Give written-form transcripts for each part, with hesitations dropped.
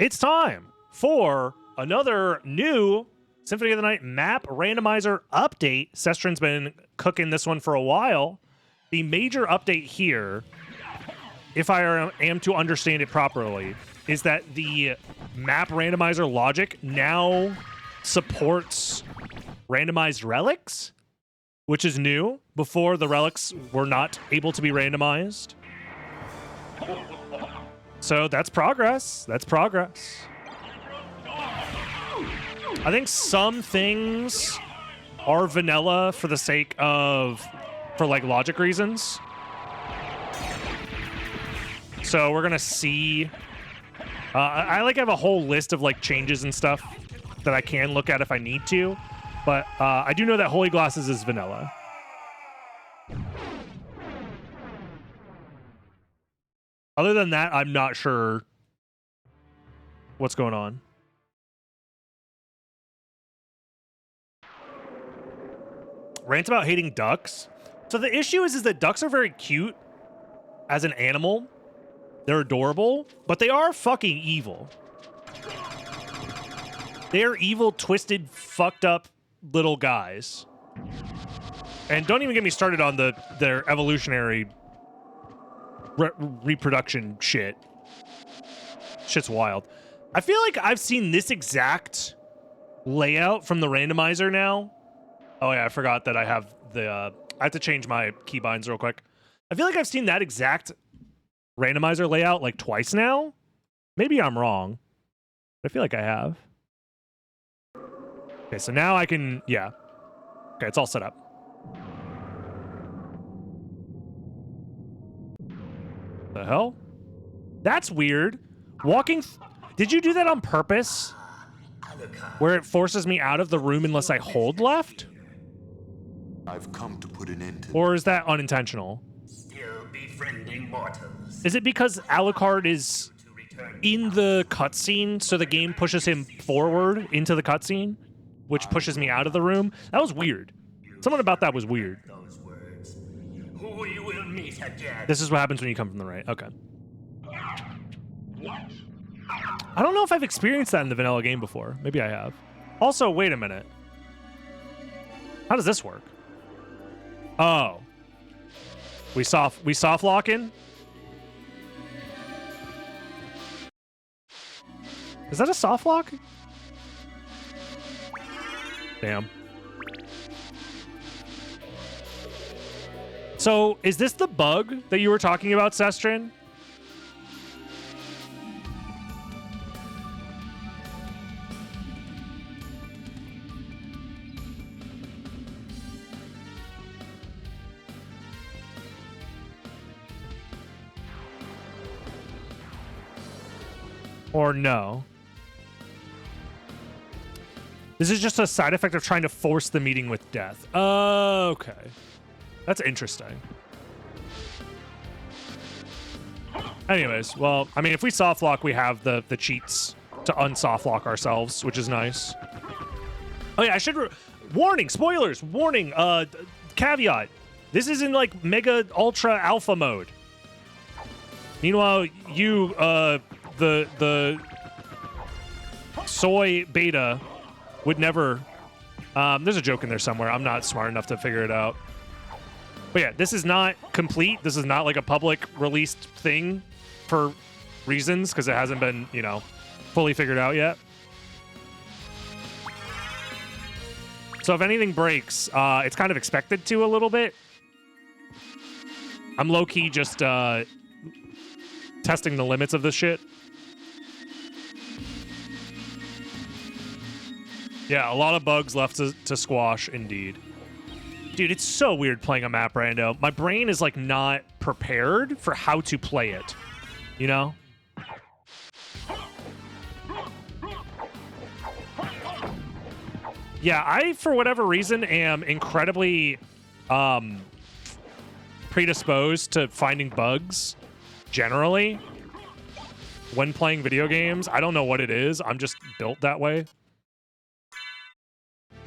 It's time for another new Symphony of the Night map randomizer update. SotN's been cooking this one for a while. The major update here, if I am to understand it properly, is that the map randomizer logic now supports randomized relics, which is new. Before, the relics were not able to be randomized. So that's progress. That's progress. I think some things are vanilla for the sake of, for like logic reasons. So we're gonna see. I like have a whole list of like changes and stuff that I can look at if I need to, but I do know that Holy Glasses is vanilla. Other than that, I'm not sure what's going on. Rants about hating ducks. So the issue is that ducks are very cute as an animal. They're adorable, but they are fucking evil. They are evil, twisted, fucked up little guys. And don't even get me started on their evolutionary reproduction shit. Shit's wild. I feel like I've seen this exact layout from the randomizer now. Oh yeah, I forgot that I have the I have to change my keybinds real quick. I feel like I've seen that exact randomizer layout like twice now. Maybe I'm wrong, but I feel like I have. Okay, so now I can, yeah. Okay, it's all set up. The hell? That's weird. Walking... Did you do that on purpose? Where it forces me out of the room unless I hold left? I've come to put an end to... Or is that unintentional? Still befriending mortals. Is it because Alucard is in the cutscene, so the game pushes him forward into the cutscene, which pushes me out of the room? That was weird. Something about that was weird. Those words. Who you will meet again. This is what happens when you come from the right. Okay. I don't know if I've experienced that in the vanilla game before. Maybe I have. Also, wait a minute. How does this work? Oh. We soft locking? Is that a soft lock? Damn. So, is this the bug that you were talking about, SotN? Or no? This is just a side effect of trying to force the meeting with death. Okay. That's interesting. Anyways, well, I mean, if we soft lock, we have the cheats to unsoft lock ourselves, which is nice. Oh yeah, I should... Warning! Spoilers! Warning! Caveat. This is in, like, mega ultra alpha mode. Meanwhile, you, the soy beta would never... there's a joke in there somewhere. I'm not smart enough to figure it out. But yeah, this is not complete. This is not like a public released thing for reasons, because it hasn't been, you know, fully figured out yet. So if anything breaks, it's kind of expected to a little bit. I'm low-key just testing the limits of this shit. Yeah, a lot of bugs left to squash, indeed. Dude, it's so weird playing a map rando. My brain is, like, not prepared for how to play it. You know? Yeah, I, for whatever reason, am incredibly predisposed to finding bugs, generally, when playing video games. I don't know what it is. I'm just built that way.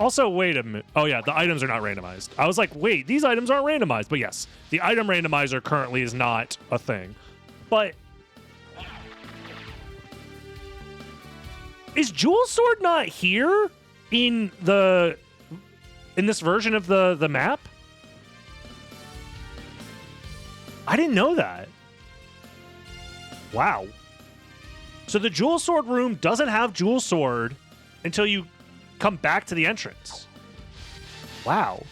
Also, wait a minute. Oh, yeah, the items are not randomized. I was like, wait, these items aren't randomized. But yes, the item randomizer currently is not a thing. But Is Jewel Sword not here in this version of the map? I didn't know that. Wow. So the Jewel Sword room doesn't have Jewel Sword until you come back to the entrance. Wow.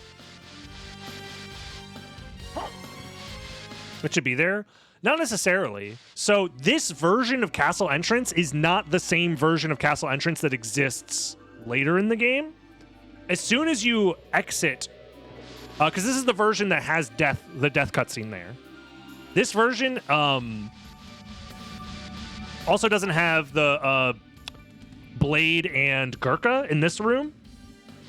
It should be there? Not necessarily. So this version of Castle Entrance is not the same version of Castle Entrance that exists later in the game. As soon as you exit, because this is the version that has the death cutscene there. This version also doesn't have the Blade and Gurkha in this room.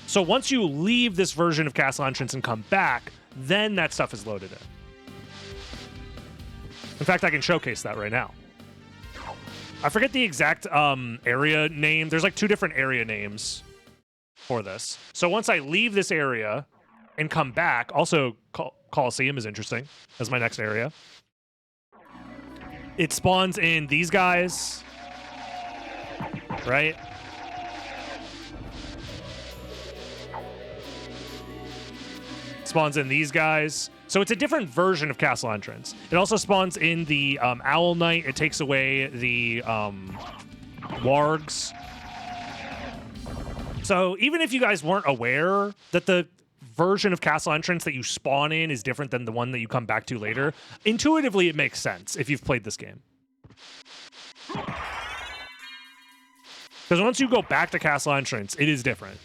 So once you leave this version of Castle Entrance and come back, then that stuff is loaded in. In fact, I can showcase that right now. I forget the exact area name. There's like 2 different area names for this. So once I leave this area and come back, also Coliseum is interesting as my next area. It spawns in these guys, right? Spawns in these guys. So it's a different version of Castle Entrance. It also spawns in the Owl Knight. It takes away the wargs. So even if you guys weren't aware that the version of Castle Entrance that you spawn in is different than the one that you come back to later, intuitively it makes sense if you've played this game. Because once you go back to Castle Entrance, it is different.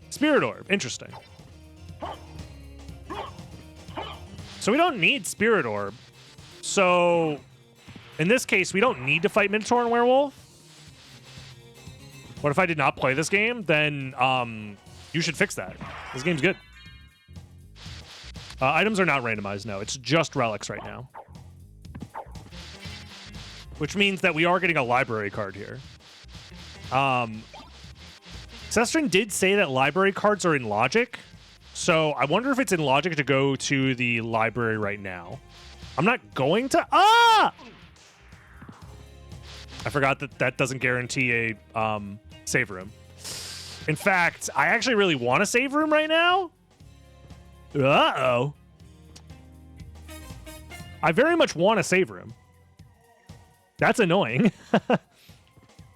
Spirit Orb, interesting. So we don't need Spirit Orb. So in this case, we don't need to fight Minotaur and Werewolf. What if I did not play this game? Then you should fix that. This game's good. Items are not randomized, no. It's just relics right now. Which means that we are getting a library card here. Sestrin did say that library cards are in Logic. So I wonder if it's in Logic to go to the library right now. I'm not going to... Ah! I forgot that that doesn't guarantee a save room. In fact, I actually really want a save room right now. Uh-oh. I very much want a save room. That's annoying.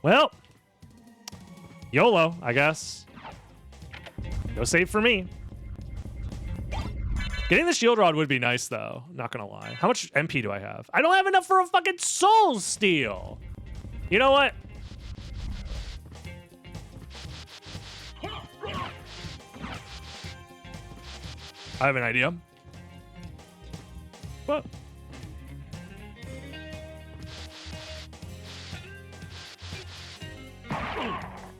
Well, YOLO, I guess. No save for me. Getting the shield rod would be nice, though. Not gonna lie. How much MP do I have? I don't have enough for a fucking soul steal. You know what? I have an idea. What?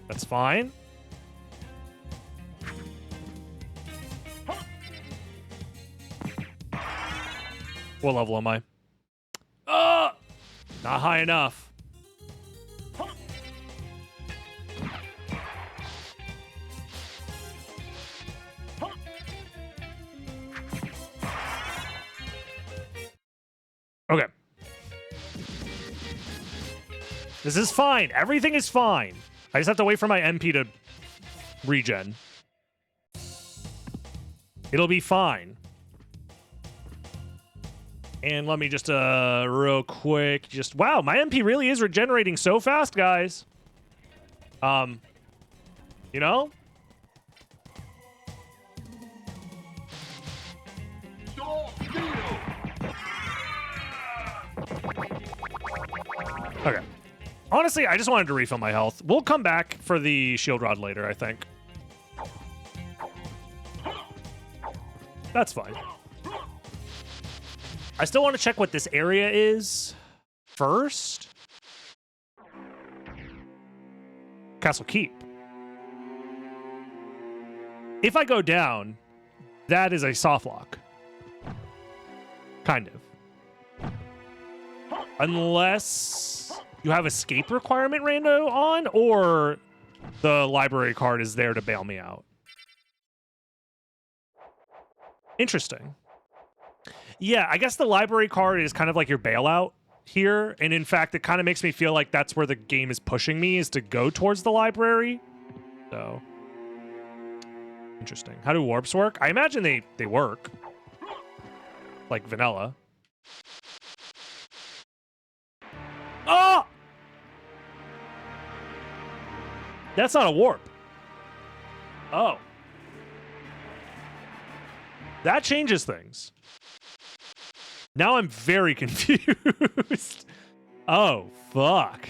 That's fine. What level am I? Not high enough. Okay. This is fine. Everything is fine. I just have to wait for my MP to regen. It'll be fine. And let me just, real quick, just... Wow, my MP really is regenerating so fast, guys. You know? Okay. Honestly, I just wanted to refill my health. We'll come back for the shield rod later, I think. That's fine. I still want to check what this area is first. Castle Keep. If I go down, that is a soft lock. Kind of. Unless you have escape requirement rando on, or the library card is there to bail me out. Interesting. Yeah, I guess the library card is kind of like your bailout here. And in fact, it kind of makes me feel like that's where the game is pushing me, is to go towards the library. So, interesting. How do warps work? I imagine they work. Like vanilla. Oh! That's not a warp. Oh. That changes things. Now I'm very confused. Oh, fuck.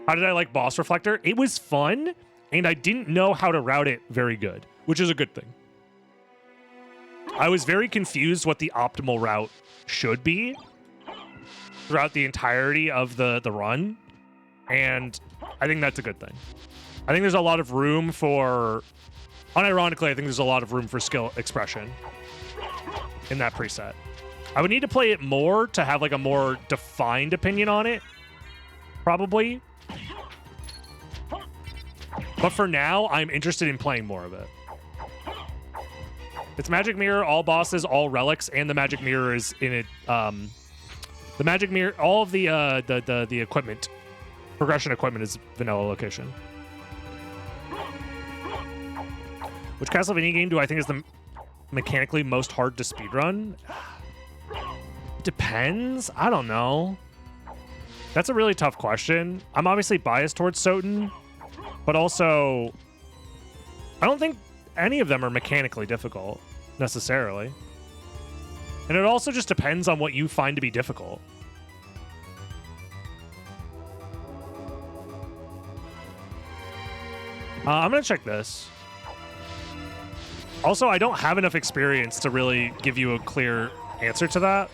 How did I like Boss Reflector? It was fun, and I didn't know how to route it very good, which is a good thing. I was very confused what the optimal route should be throughout the entirety of the run, and I think that's a good thing. I think there's a lot of room for... Unironically, I think there's a lot of room for skill expression in that preset. I would need to play it more to have like a more defined opinion on it, probably. But for now, I'm interested in playing more of it. It's Magic Mirror, all bosses, all relics, and the Magic Mirror is in it. The Magic Mirror, all of the equipment, progression equipment is vanilla location. Which Castlevania game do I think is the mechanically most hard to speedrun? Depends. I don't know. That's a really tough question. I'm obviously biased towards SotN, but also I don't think any of them are mechanically difficult necessarily. And it also just depends on what you find to be difficult. I'm going to check this. Also, I don't have enough experience to really give you a clear answer to that.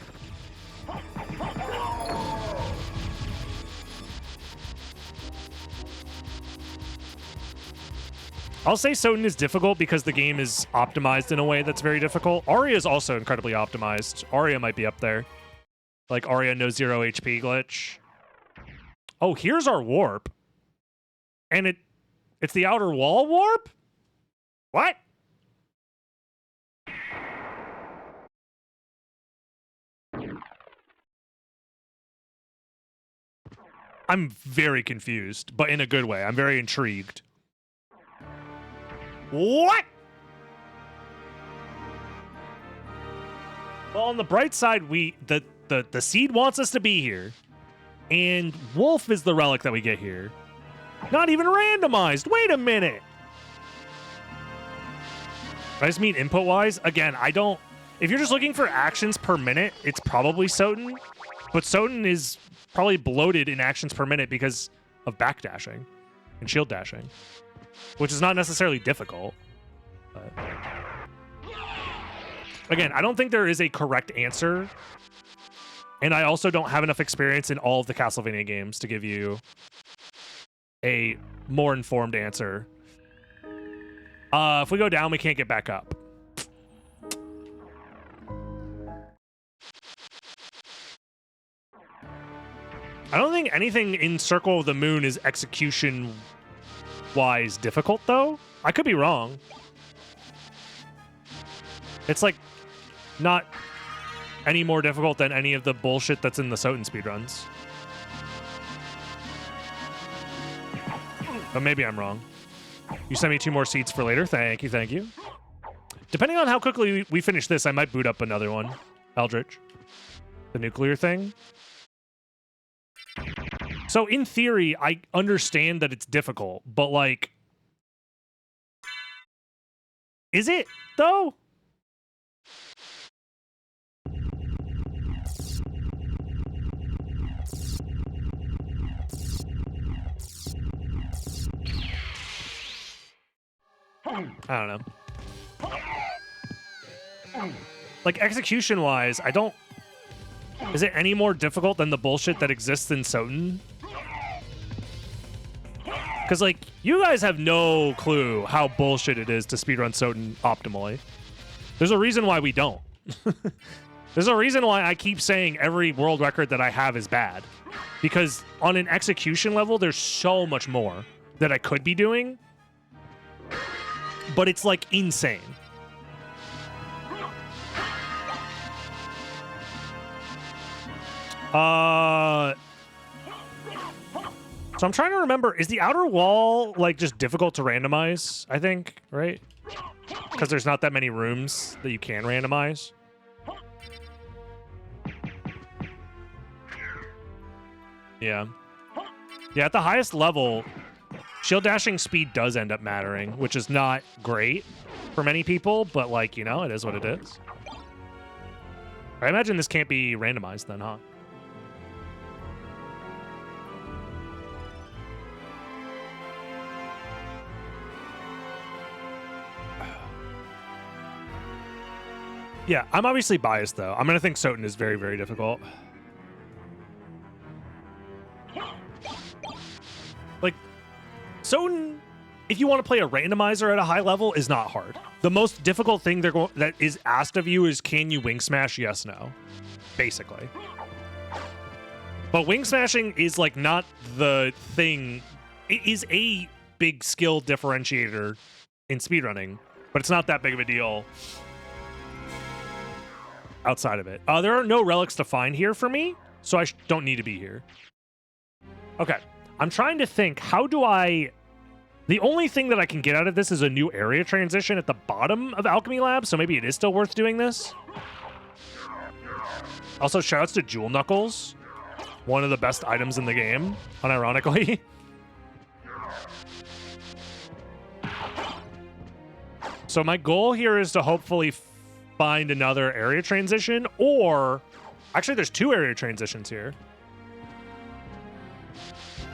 I'll say SotN is difficult because the game is optimized in a way that's very difficult. Aria is also incredibly optimized. Aria might be up there. Like Aria no 0 HP glitch. Oh, here's our warp. And it's the outer wall warp? What? I'm very confused, but in a good way. I'm very intrigued. What? Well, on the bright side, the seed wants us to be here. And Wolf is the relic that we get here. Not even randomized. Wait a minute. I just mean input-wise. Again, I don't... If you're just looking for actions per minute, it's probably SotN. But SotN is probably bloated in actions per minute because of backdashing and shield dashing, which is not necessarily difficult. But... Again, I don't think there is a correct answer. And I also don't have enough experience in all of the Castlevania games to give you a more informed answer. If we go down, we can't get back up. I don't think anything in Circle of the Moon is execution-wise difficult, though. I could be wrong. It's, like, not any more difficult than any of the bullshit that's in the SotN speedruns. But maybe I'm wrong. You sent me 2 more seats for later. Thank you, thank you. Depending on how quickly we finish this, I might boot up another one. Eldritch. The nuclear thing. So in theory, I understand that it's difficult, but like... Is it, though? I don't know. Like, execution-wise, I don't... Is it any more difficult than the bullshit that exists in SotN? Because, like, you guys have no clue how bullshit it is to speedrun SotN optimally. There's a reason why we don't. There's a reason why I keep saying every world record that I have is bad. Because on an execution level, there's so much more that I could be doing. But it's, like, insane. So I'm trying to remember, is the outer wall like just difficult to randomize, I think, right? Because there's not that many rooms that you can randomize. Yeah. Yeah, at the highest level, shield dashing speed does end up mattering, which is not great for many people, but like, you know, it is what it is. I imagine this can't be randomized then, huh? Yeah, I'm obviously biased, though. I'm going to think SotN is very, very difficult. Like, SotN, if you want to play a randomizer at a high level, is not hard. The most difficult thing that is asked of you is, can you wing smash? Yes, no. Basically. But wing smashing is, like, not the thing. It is a big skill differentiator in speedrunning, but it's not that big of a deal outside of it. There are no relics to find here for me, so I don't need to be here. Okay. I'm trying to think, how do I... The only thing that I can get out of this is a new area transition at the bottom of Alchemy Lab, so maybe it is still worth doing this. Also, shoutouts to Jewel Knuckles. One of the best items in the game, unironically. So my goal here is to hopefully find another area transition, or... Actually, there's 2 area transitions here.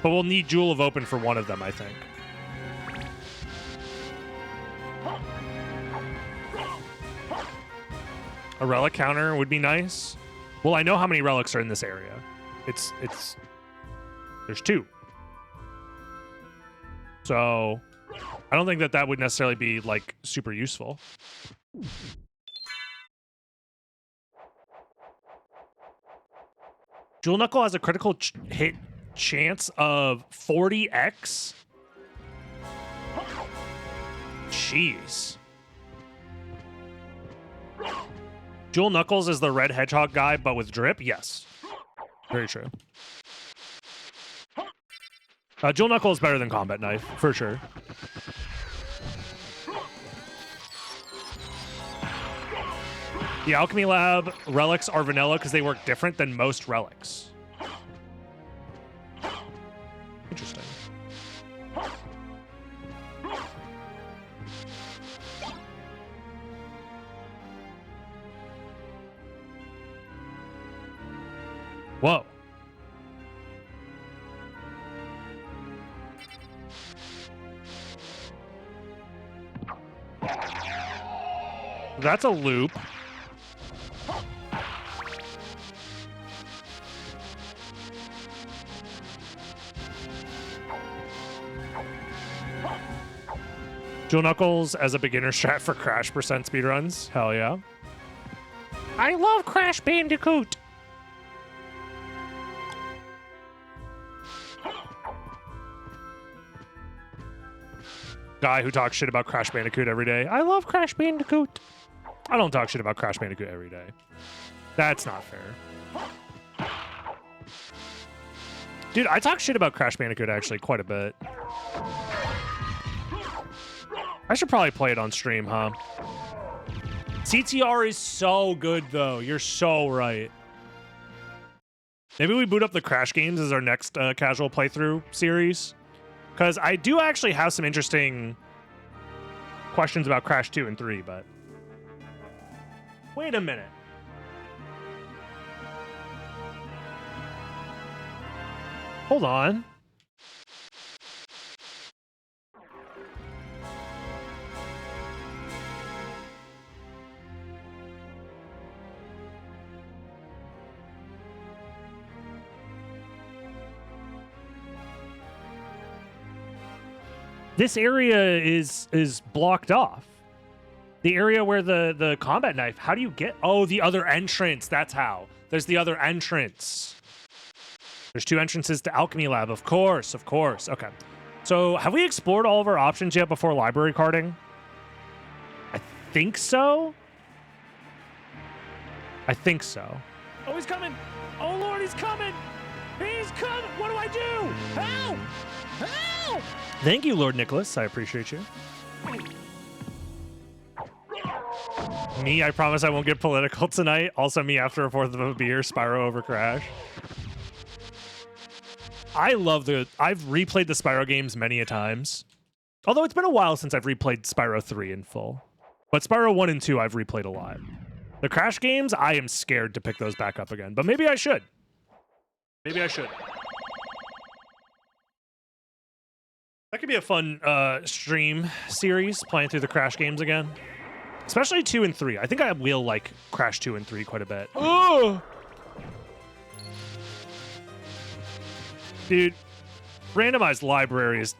But we'll need Jewel of Open for one of them, I think. A relic counter would be nice. Well, I know how many relics are in this area. There's 2. So I don't think that would necessarily be like super useful. Jewel Knuckle has a critical hit chance of 40x. Jeez. Jewel Knuckles is the red hedgehog guy, but with drip? Yes. Very true. Jewel Knuckle is better than Combat Knife, for sure. The Alchemy Lab relics are vanilla because they work different than most relics. Interesting. Whoa. That's a loop. Jewel Knuckles as a beginner strat for Crash percent speedruns. Hell yeah. I love Crash Bandicoot. Guy who talks shit about Crash Bandicoot every day. I love Crash Bandicoot. I don't talk shit about Crash Bandicoot every day. That's not fair. Dude, I talk shit about Crash Bandicoot actually quite a bit. I should probably play it on stream, huh? CTR is so good, though. You're so right. Maybe we boot up the Crash games as our next casual playthrough series. Because I do actually have some interesting questions about Crash 2 and 3, but... Wait a minute. Hold on. This area is blocked off. The area where the combat knife, how do you get... Oh, the other entrance, that's how. There's the other entrance. There's 2 entrances to Alchemy Lab, of course, of course. Okay. So, have we explored all of our options yet before library carding? I think so. I think so. Oh, he's coming! Oh, Lord, he's coming. He's coming. What do I do? Help! Help! Thank you, Lord Nicholas. I appreciate you. Me, I promise I won't get political tonight. Also, me after a fourth of a beer, Spyro over Crash. I've replayed the Spyro games many a times. Although it's been a while since I've replayed Spyro 3 in full. But Spyro 1 and 2 I've replayed a lot. The Crash games, I am scared to pick those back up again. But maybe I should. Maybe I should. That could be a fun stream series, playing through the Crash games again. Especially 2 and 3. I think I will like Crash 2 and 3 quite a bit. Oh! Dude, randomized library is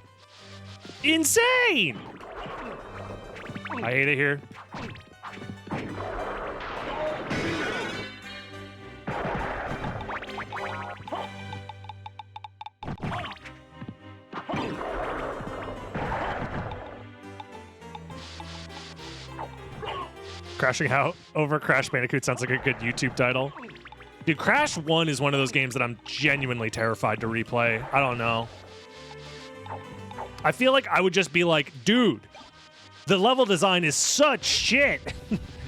insane! I hate it here. Crashing out over Crash Bandicoot sounds like a good YouTube title. Dude, Crash 1 is one of those games that I'm genuinely terrified to replay. I don't know. I feel like I would just be like, dude, the level design is such shit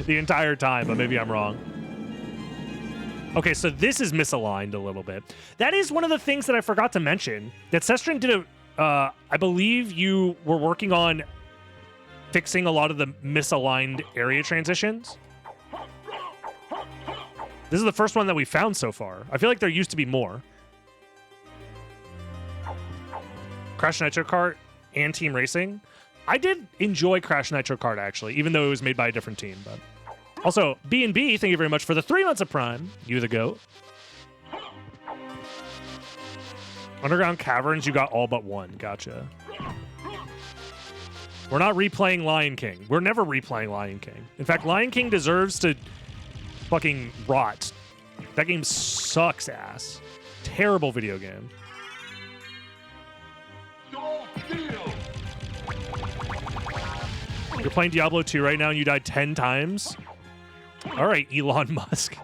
the entire time, but maybe I'm wrong. Okay, so this is misaligned a little bit. That is one of the things that I forgot to mention, that SotN did I believe you were working on fixing a lot of the misaligned area transitions. This is the first one that we found so far. I feel like there used to be more. Crash Nitro Kart and Team Racing. I did enjoy Crash Nitro Kart, actually, even though it was made by a different team. But also, B&B, thank you very much for the 3 months of Prime. You the GOAT. Underground Caverns, you got all but one. Gotcha. We're not replaying Lion King. We're never replaying Lion King. In fact, Lion King deserves to fucking rot. That game sucks ass. Terrible video game. You're playing Diablo 2 right now and you died 10 times? All right, Elon Musk.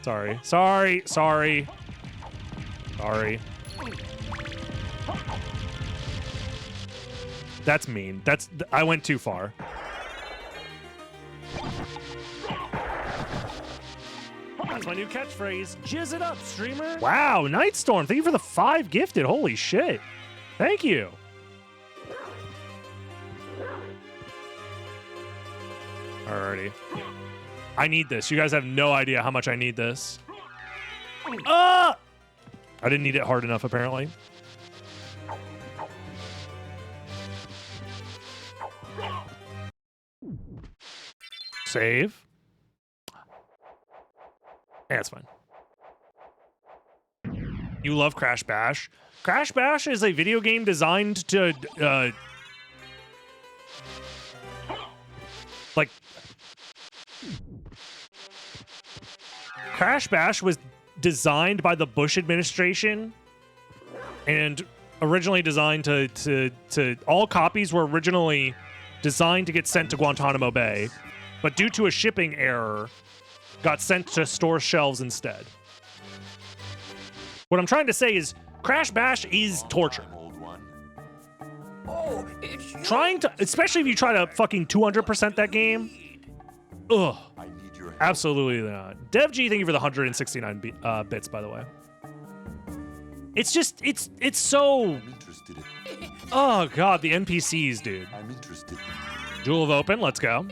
Sorry. Sorry. Sorry. Sorry. That's mean. I went too far. That's my new catchphrase. Jizz it up, streamer. Wow, Nightstorm. Thank you for the 5 gifted. Holy shit. Thank you. Alrighty. I need this. You guys have no idea how much I need this. Ah! I didn't need it hard enough, apparently. Save. Yeah, that's fine. You love Crash Bash. Crash Bash is a video game designed to, like... Crash Bash was designed by the Bush administration and originally designed to all copies were originally designed to get sent to Guantanamo Bay, but due to a shipping error, got sent to store shelves instead. What I'm trying to say is Crash Bash is torture. Oh, it's you. Trying to, especially if you try to fucking 200% that game. Ugh. Absolutely not. DevG, thank you for the 169 bits, by the way. It's just, it's so... Oh, God, the NPCs, dude. I'm interested. Jewel of Open, let's go.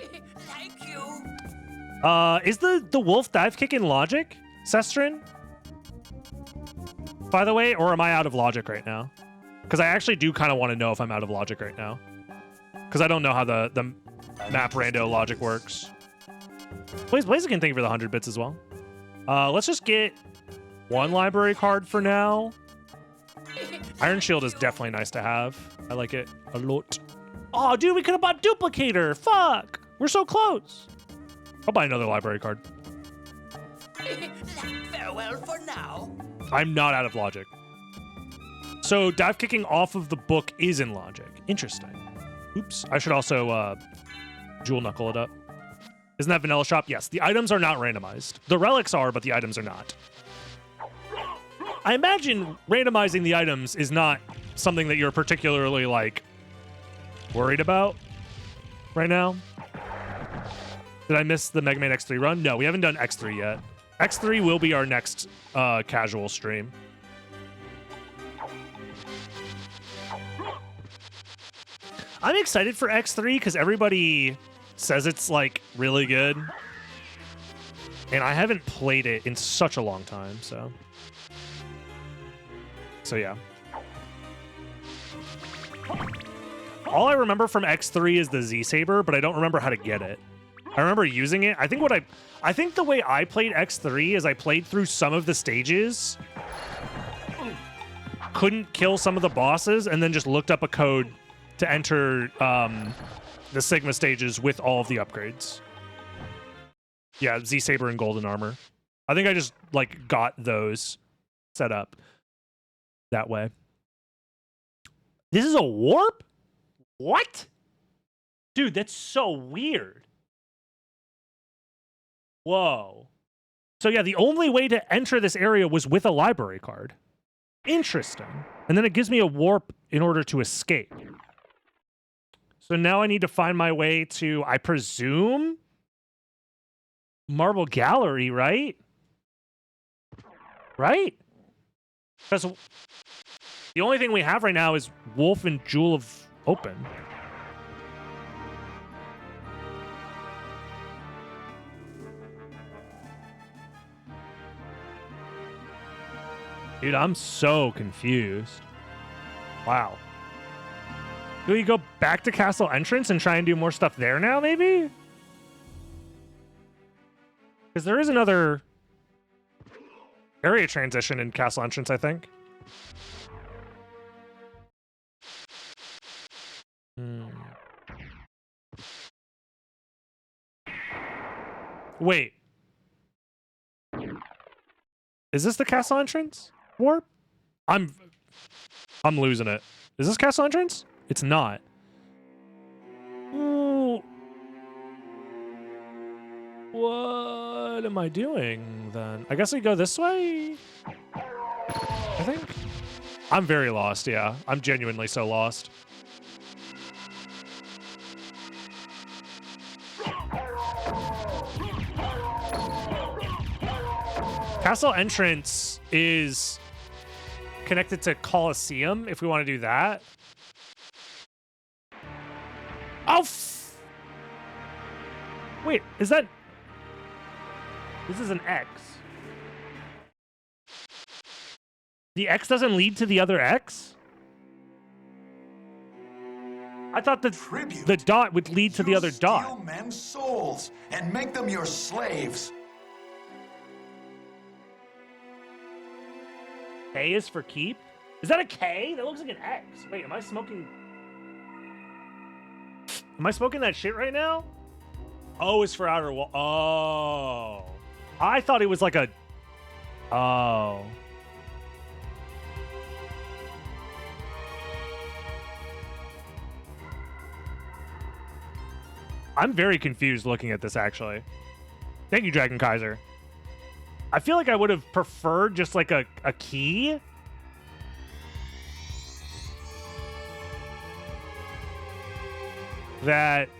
Thank you. Is the wolf dive kick in logic, SotN? By the way, or am I out of logic right now? Because I actually do kind of want to know if I'm out of logic right now. Because I don't know how the map rando logic works. Blaziken, thank you for the 100 bits as well. Let's just get one library card for now. Iron Shield is definitely nice to have. I like it a lot. Oh, dude, we could have bought Duplicator. Fuck. We're so close. I'll buy another library card. Farewell for now. I'm not out of logic. So dive kicking off of the book is in logic. Interesting. Oops. I should also jewel knuckle it up. Isn't that Vanilla Shop? Yes. The items are not randomized. The relics are, but the items are not. I imagine randomizing the items is not something that you're particularly, like, worried about right now. Did I miss the Mega Man X3 run? No, we haven't done X3 yet. X3 will be our next casual stream. I'm excited for X3 because everybody says it's, like, really good. And I haven't played it in such a long time, so... So, yeah. All I remember from X3 is the Z-Saber, but I don't remember how to get it. I remember using it. I think the way I played X3 is I played through some of the stages, couldn't kill some of the bosses, and then just looked up a code to enter the Sigma stages with all of the upgrades. Yeah, Z-Saber and Golden Armor. I think I just, like, got those set up that way. This is a warp? What? Dude, that's so weird. Whoa. So yeah, the only way to enter this area was with a library card. Interesting. And then it gives me a warp in order to escape. So now I need to find my way to, I presume, Marble Gallery, right? Right? Because the only thing we have right now is Wolf and Jewel of Open. Dude, I'm so confused. Wow. Do we go back to Castle Entrance and try and do more stuff there now, maybe? Because there is another area transition in Castle Entrance, I think. Wait. Is this the Castle Entrance warp? I'm losing it. Is this Castle Entrance? It's not. Ooh. What am I doing then? I guess we go this way? I think. I'm very lost, yeah. I'm genuinely so lost. Castle Entrance is connected to Colosseum, if we want to do that. Oh, wait, is that... This is an X. The X doesn't lead to the other X? I thought the dot would lead to the other dot. Steal men's souls and make them your slaves. K is for keep? Is that a K? That looks like an X. Wait, am I smoking... Am I smoking that shit right now? O is for outer wall. Oh. I thought it was like a... Oh. I'm very confused looking at this, actually. Thank you, Dragon Kaiser. I feel like I would have preferred just like a key. That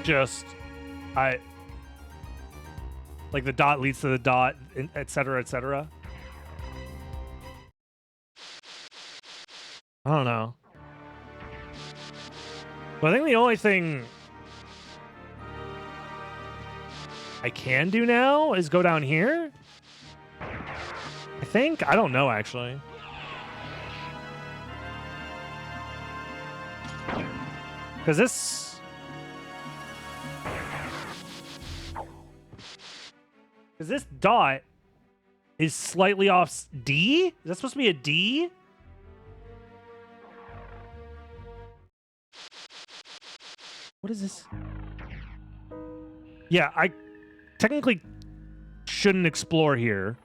just like the dot leads to the dot, etc., etc. I don't know. But I think the only thing I can do now is go down here. I think. I don't know, actually. Because this dot is slightly off D? Is that supposed to be a D? What is this? Yeah, I technically shouldn't explore here.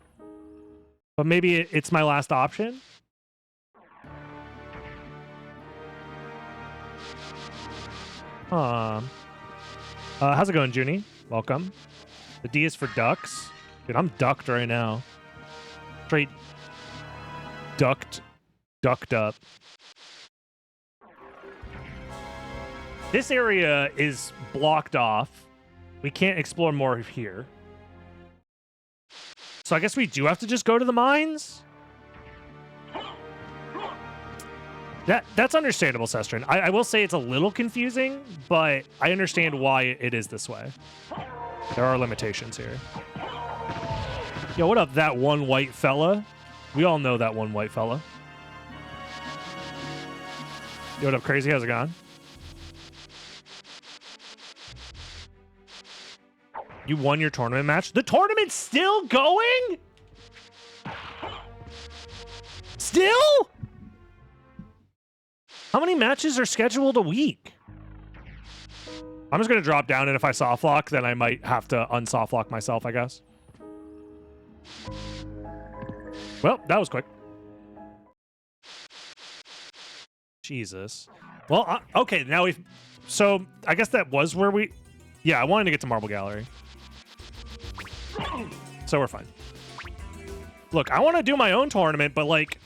But maybe it's my last option? How's it going, Junie? Welcome. The D is for ducks. Dude, I'm ducked right now. Straight ducked up. This area is blocked off. We can't explore more here. So I guess we do have to just go to the mines? That's understandable, Sestrin. I will say it's a little confusing, but I understand why it is this way. There are limitations here. Yo, what up, that one white fella? We all know that one white fella. Yo, what up, crazy? How's it going? You won your tournament match? The tournament's still going? Still? How many matches are scheduled a week? I'm just going to drop down, and if I soft lock, then I might have to unsoft lock myself, I guess. Well, that was quick. Jesus. Well, okay, now we've... So, I guess that was where we... Yeah, I wanted to get to Marble Gallery. So we're fine. Look, I want to do my own tournament, but, like...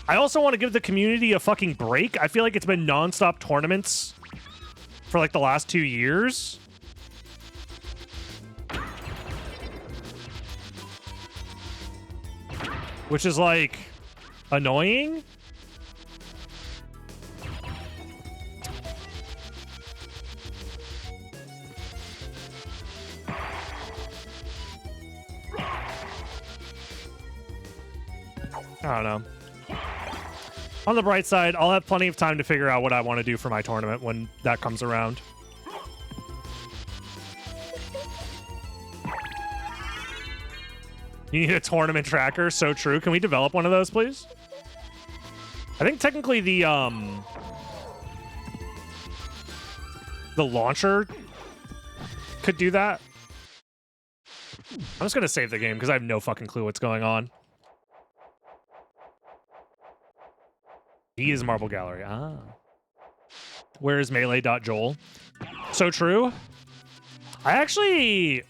I also want to give the community a fucking break. I feel like it's been non-stop tournaments for like the last 2 years. Which is like annoying. I don't know. On the bright side, I'll have plenty of time to figure out what I want to do for my tournament when that comes around. You need a tournament tracker, so true. Can we develop one of those, please? I think technically the launcher could do that. I'm just gonna save the game because I have no fucking clue what's going on. He is Marble Gallery. Ah. Where is Melee.Joel? So true. I actually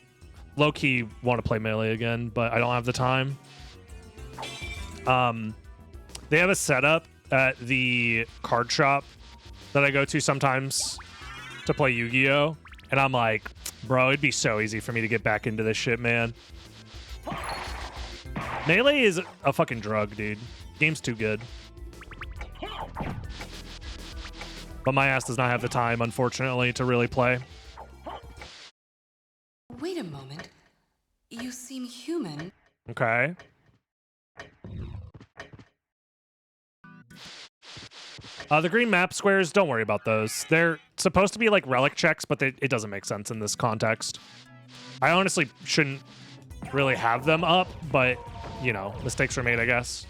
low-key want to play Melee again, but I don't have the time. They have a setup at the card shop that I go to sometimes to play Yu-Gi-Oh! And I'm like, bro, it'd be so easy for me to get back into this shit, man. Melee is a fucking drug, dude. Game's too good. But my ass does not have the time, unfortunately, to really play. Wait a moment. You seem human. Okay. The green map squares, don't worry about those. They're supposed to be like relic checks, but it doesn't make sense in this context. I honestly shouldn't really have them up, but, you know, mistakes were made, I guess.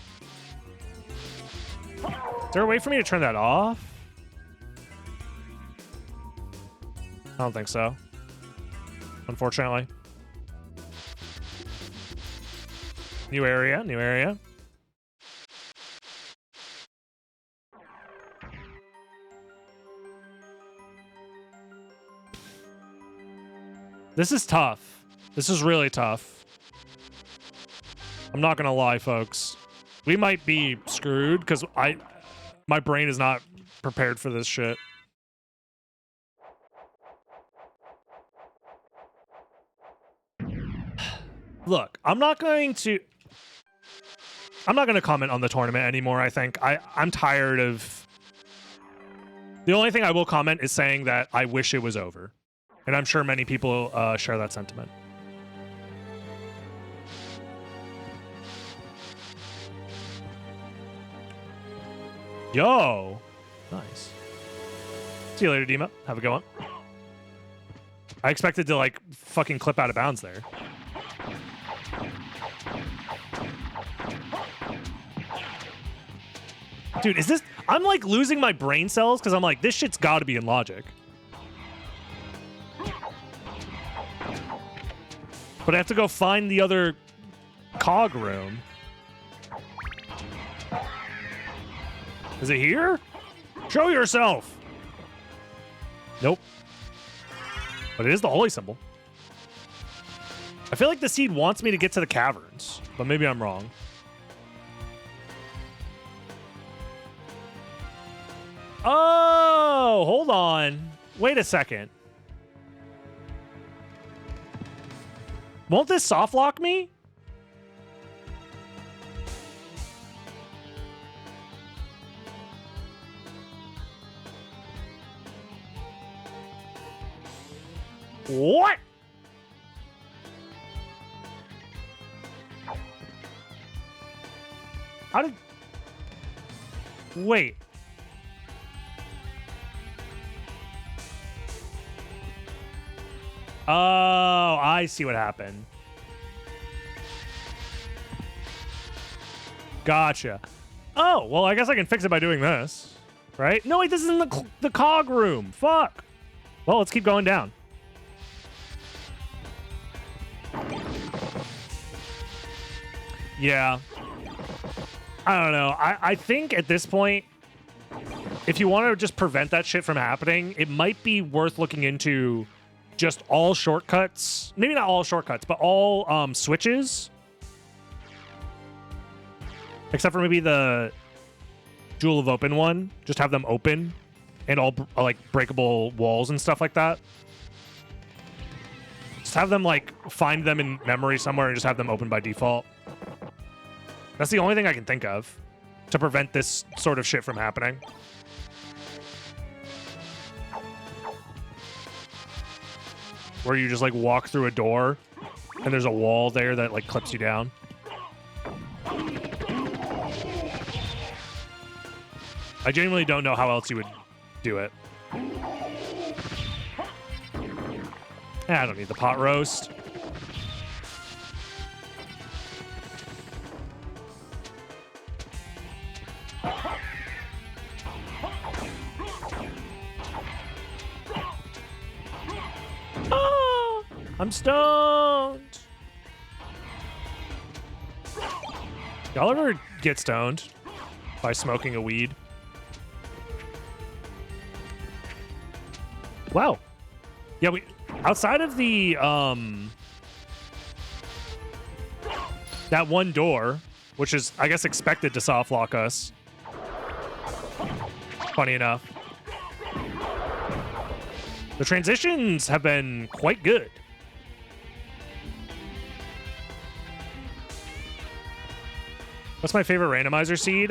Is there a way for me to turn that off? I don't think so. Unfortunately. New area, new area. This is tough. This is really tough. I'm not gonna lie, folks. We might be screwed because my brain is not prepared for this shit. Look, I'm not going to comment on the tournament anymore, I think. I'm tired of... The only thing I will comment is saying that I wish it was over. And I'm sure many people share that sentiment. Yo! Nice. See you later, Dima. Have a good one. I expected to, like, fucking clip out of bounds there. Dude, is this... I'm, like, losing my brain cells because I'm like, this shit's got to be in logic. But I have to go find the other cog room. Is it here? Show yourself! Nope. But it is the holy symbol. I feel like the seed wants me to get to the caverns, but maybe I'm wrong. Oh, hold on. Wait a second. Won't this soft lock me? What? How did... Wait. Oh, I see what happened. Gotcha. Oh, well, I guess I can fix it by doing this, right? No, wait, this is in the cog room. Fuck. Well, let's keep going down. Yeah. I don't know. I think at this point, if you want to just prevent that shit from happening, it might be worth looking into just all shortcuts. Maybe not all shortcuts, but all switches. Except for maybe the Jewel of Open one. Just have them open and all like breakable walls and stuff like that. Just have them like find them in memory somewhere and just have them open by default. That's the only thing I can think of to prevent this sort of shit from happening. Where you just like walk through a door and there's a wall there that like clips you down. I genuinely don't know how else you would do it. I don't need the pot roast. Oh, I'm stoned. Y'all ever get stoned by smoking a weed? Wow. Yeah, we outside of the that one door, which is I guess expected to soft lock us. Funny enough. The transitions have been quite good. What's my favorite randomizer seed?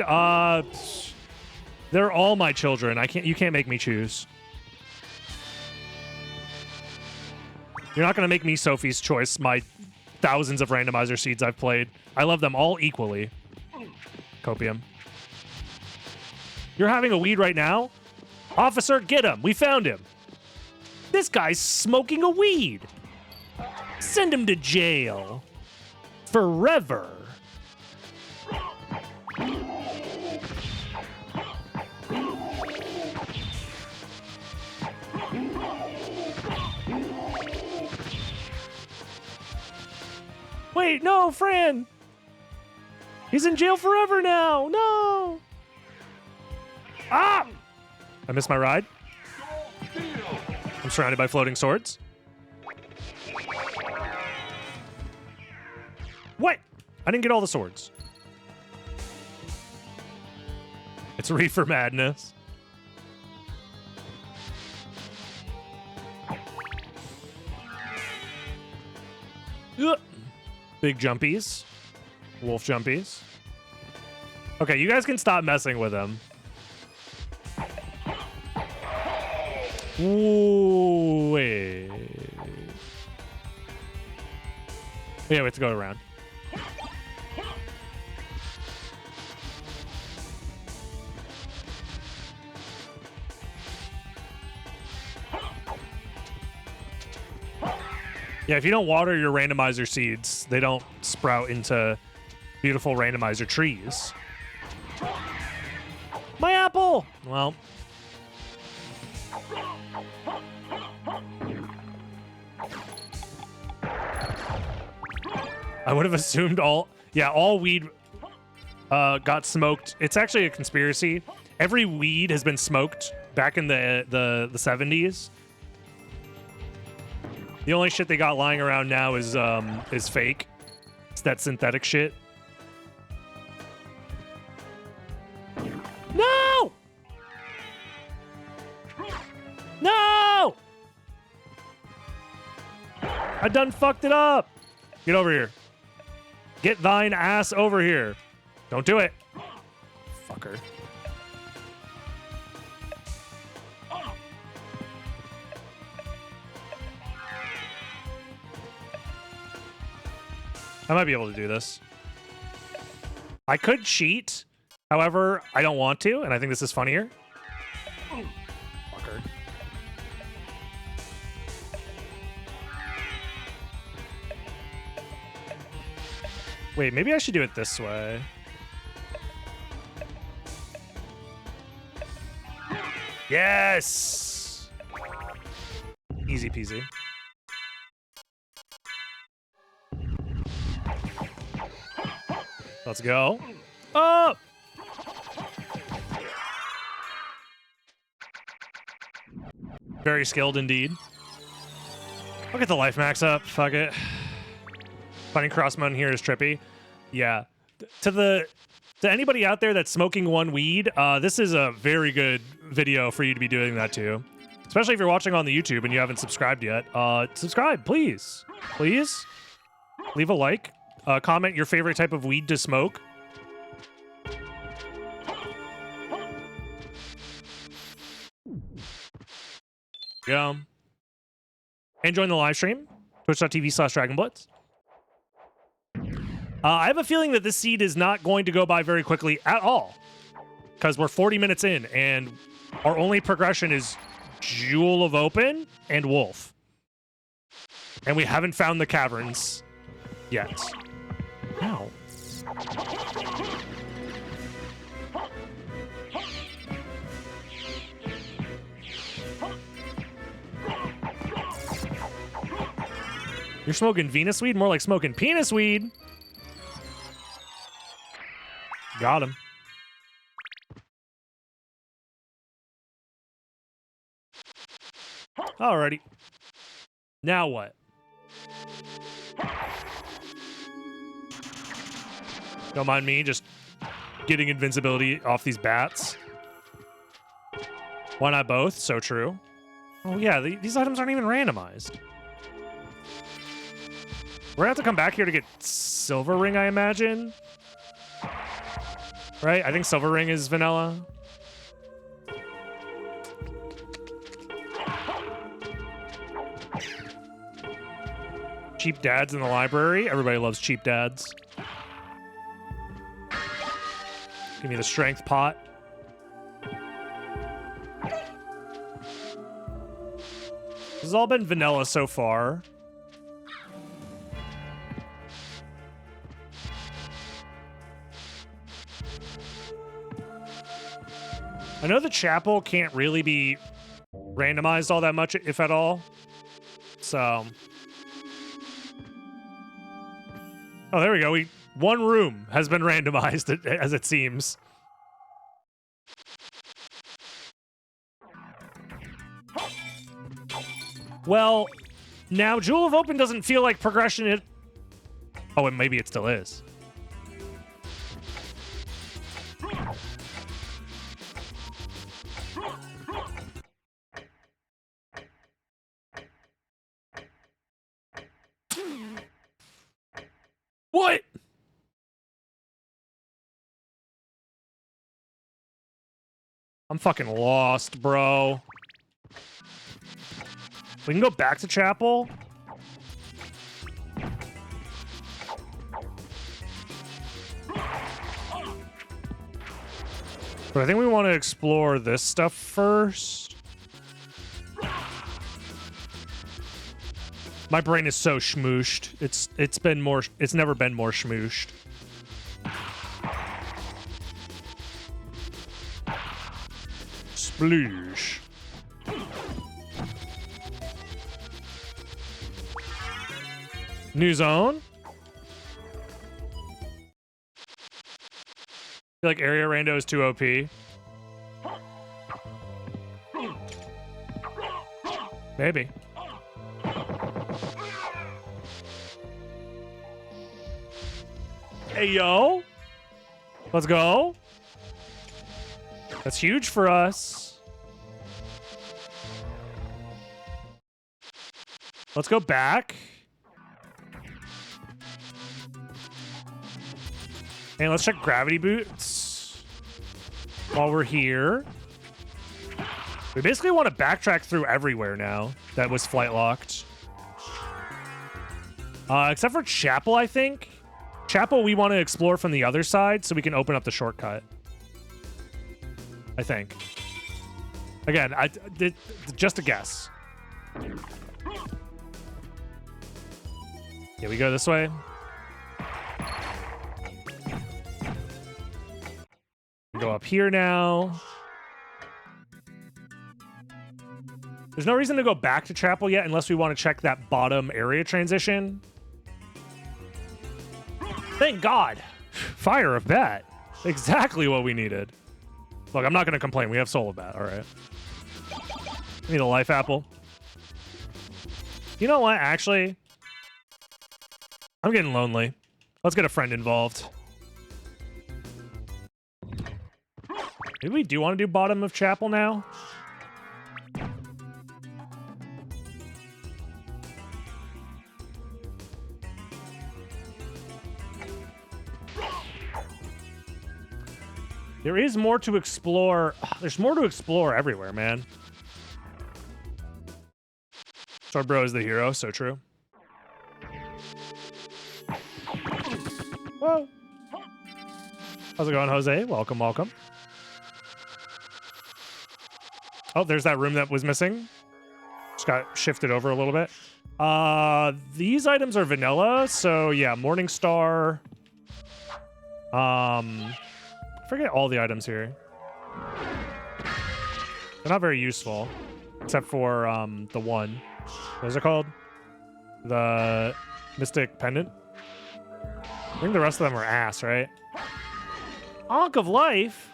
They're all my children. You can't make me choose. You're not going to make me Sophie's Choice, my thousands of randomizer seeds I've played. I love them all equally. Copium. You're having a weed right now? Officer, get him. We found him. This guy's smoking a weed. Send him to jail. Forever. Wait, no, Fran. He's in jail forever now. No. Ah! I missed my ride. I'm surrounded by floating swords. What? I didn't get all the swords. It's Reefer Madness. Ugh. Big jumpies. Wolf jumpies. Okay, you guys can stop messing with him. Ooh, wait. Yeah, we have to go around. Yeah, if you don't water your randomizer seeds, they don't sprout into beautiful randomizer trees. My apple! Well. I would have assumed all weed got smoked. It's actually a conspiracy. Every weed has been smoked back in the 70s. The only shit they got lying around now is fake. It's that synthetic shit. No! No! I done fucked it up. Get over here. Get thine ass over here. Don't do it. Fucker. I might be able to do this. I could cheat. However, I don't want to, and I think this is funnier. Fucker. Wait, maybe I should do it this way. Yes! Easy peasy. Let's go. Oh! Very skilled indeed. I'll get the life max up. Fuck it. Finding cross mountain here is trippy. Yeah. To anybody out there that's smoking one weed, this is a very good video for you to be doing that to. Especially if you're watching on the YouTube and you haven't subscribed yet. Subscribe, please. Please. Leave a like. Comment your favorite type of weed to smoke. Yeah. And join the live stream. Twitch.tv/DragonBlitz. I have a feeling that this seed is not going to go by very quickly at all. Because we're 40 minutes in, and our only progression is Jewel of Open and Wolf. And we haven't found the caverns yet. Ow. You're smoking Venus weed? More like smoking penis weed. Got him. Alrighty. Now what? Don't mind me just getting invincibility off these bats. Why not both? So true. Oh yeah, these items aren't even randomized. We're gonna have to come back here to get Silver Ring, I imagine. Right? I think Silver Ring is vanilla. Cheap dads in the library. Everybody loves cheap dads. Give me the strength pot. This has all been vanilla so far. I know the chapel can't really be randomized all that much, if at all. So. Oh, there we go. One room has been randomized, as it seems. Well, now Jewel of Open doesn't feel like progression. Oh, and maybe it still is. What? I'm fucking lost, bro. We can go back to chapel. But I think we want to explore this stuff first. My brain is so schmooshed. It's never been more schmooshed. Sploosh. New zone? I feel like area rando is too OP. Maybe. Hey, yo. Let's go. That's huge for us. Let's go back. And let's check gravity boots while we're here. We basically want to backtrack through everywhere now that was flight locked. Except for Chapel, I think. Chapel we want to explore from the other side so we can open up the shortcut. I think. Again, just a guess. Yeah, we go this way. We go up here now. There's no reason to go back to Chapel yet unless we want to check that bottom area transition. Thank God. Fire of Bat. Exactly what we needed. Look, I'm not going to complain. We have Soul of Bat. All right. Give me the life apple. You know what? Actually, I'm getting lonely. Let's get a friend involved. Maybe we do want to do bottom of Chapel now. There is more to explore. There's more to explore everywhere, man. Sword Bro is the hero, so true. Whoa. How's it going, Jose? Welcome, welcome. Oh, there's that room that was missing. Just got shifted over a little bit. These items are vanilla, so yeah, Morning Star. Forget all the items here. They're not very useful, except for the one. What is it called? The Mystic Pendant. I think the rest of them are ass, right? Ankh of Life.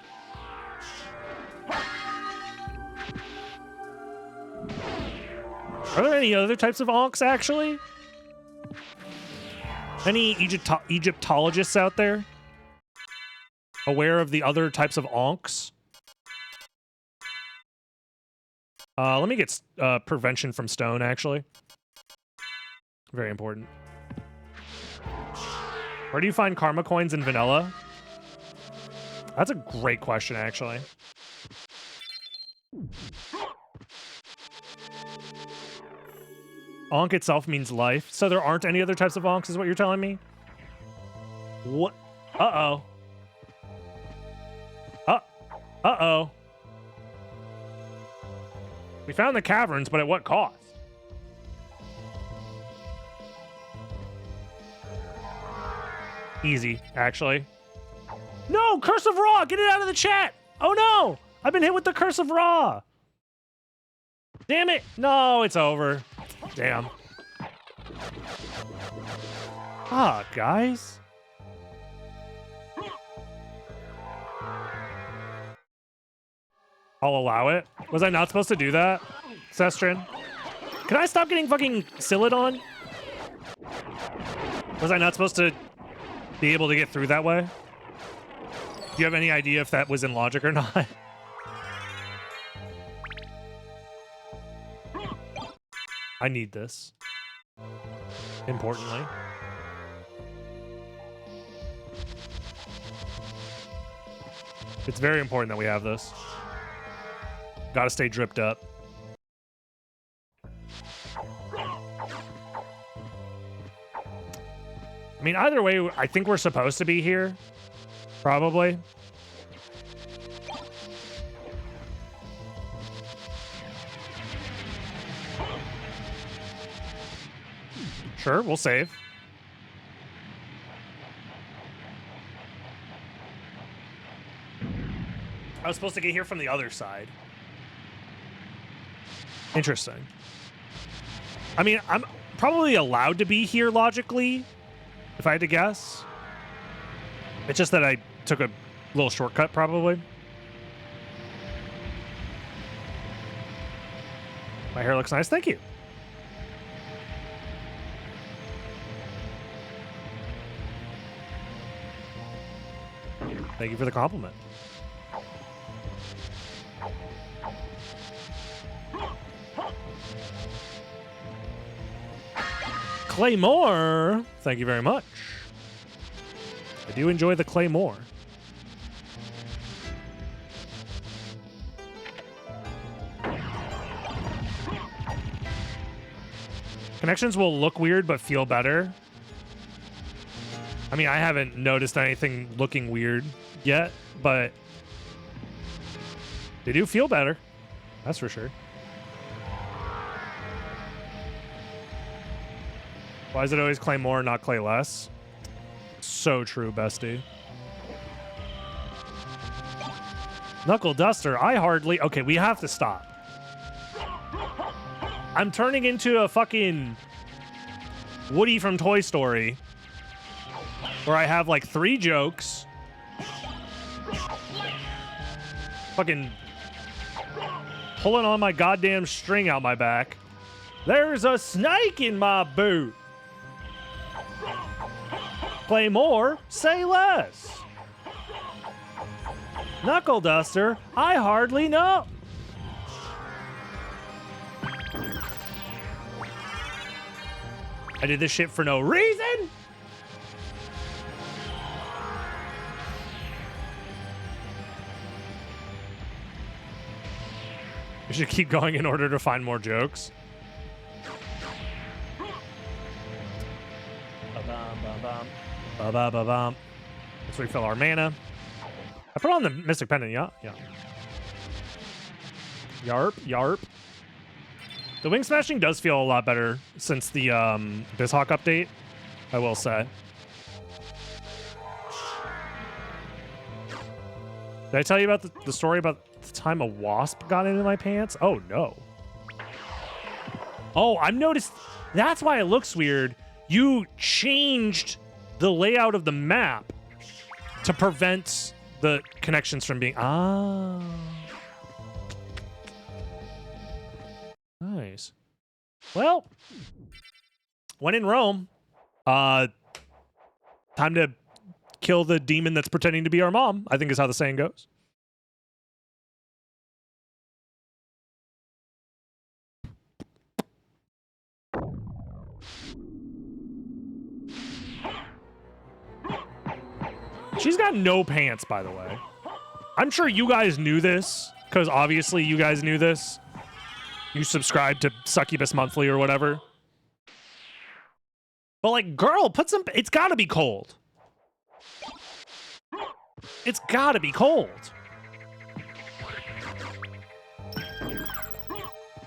Are there any other types of Ankhs, actually? Any Egyptologists out there? Aware of the other types of Ankhs? Let me get prevention from stone, actually. Very important. Where do you find karma coins in vanilla? That's a great question, actually. Ankh itself means life, so there aren't any other types of Ankhs, is what you're telling me? What? Uh-oh. Uh-oh. We found the caverns, but at what cost? Easy, actually. No! Curse of Ra! Get it out of the chat! Oh no! I've been hit with the Curse of Ra! Damn it! No, it's over. Damn. Ah, guys. I'll allow it. Was I not supposed to do that, Sestrin? Can I stop getting fucking Celadon? Was I not supposed to be able to get through that way? Do you have any idea if that was in logic or not? I need this. Importantly. It's very important that we have this. Gotta stay dripped up. I mean, either way, I think we're supposed to be here. Probably. Sure, we'll save. I was supposed to get here from the other side. Interesting. I mean, I'm probably allowed to be here logically, if I had to guess. It's just that I took a little shortcut, probably. My hair looks nice. Thank you. Thank you for the compliment. Claymore. Thank you very much. I do enjoy the Claymore. Connections will look weird but feel better. I mean, I haven't noticed anything looking weird yet, but they do feel better. That's for sure. Why is it always clay more, not clay less? So true, bestie. Knuckle Duster, I hardly... Okay, we have to stop. I'm turning into a fucking Woody from Toy Story, where I have like 3 jokes. Fucking pulling on my goddamn string out my back. There's a snake in my boot. Play more, say less. Knuckle Duster, I hardly know. I did this shit for no reason. We should keep going in order to find more jokes. Ba-bum, ba-bum. Ba-ba-ba-bum. Let's refill our mana. I put on the Mystic Pendant, yeah? Yeah. Yarp, yarp. The wing smashing does feel a lot better since the Bizhawk update, I will say. Did I tell you about the story about the time a wasp got into my pants? Oh, no. Oh, I've noticed. That's why it looks weird. You changed the layout of the map to prevent the connections from being... Ah. Nice. Well, when in Rome, time to kill the demon that's pretending to be our mom, I think is how the saying goes. She's got no pants, by the way. I'm sure you guys knew this, because obviously you guys knew this. You subscribe to Succubus Monthly or whatever. But like, girl, put some... It's gotta be cold. It's gotta be cold.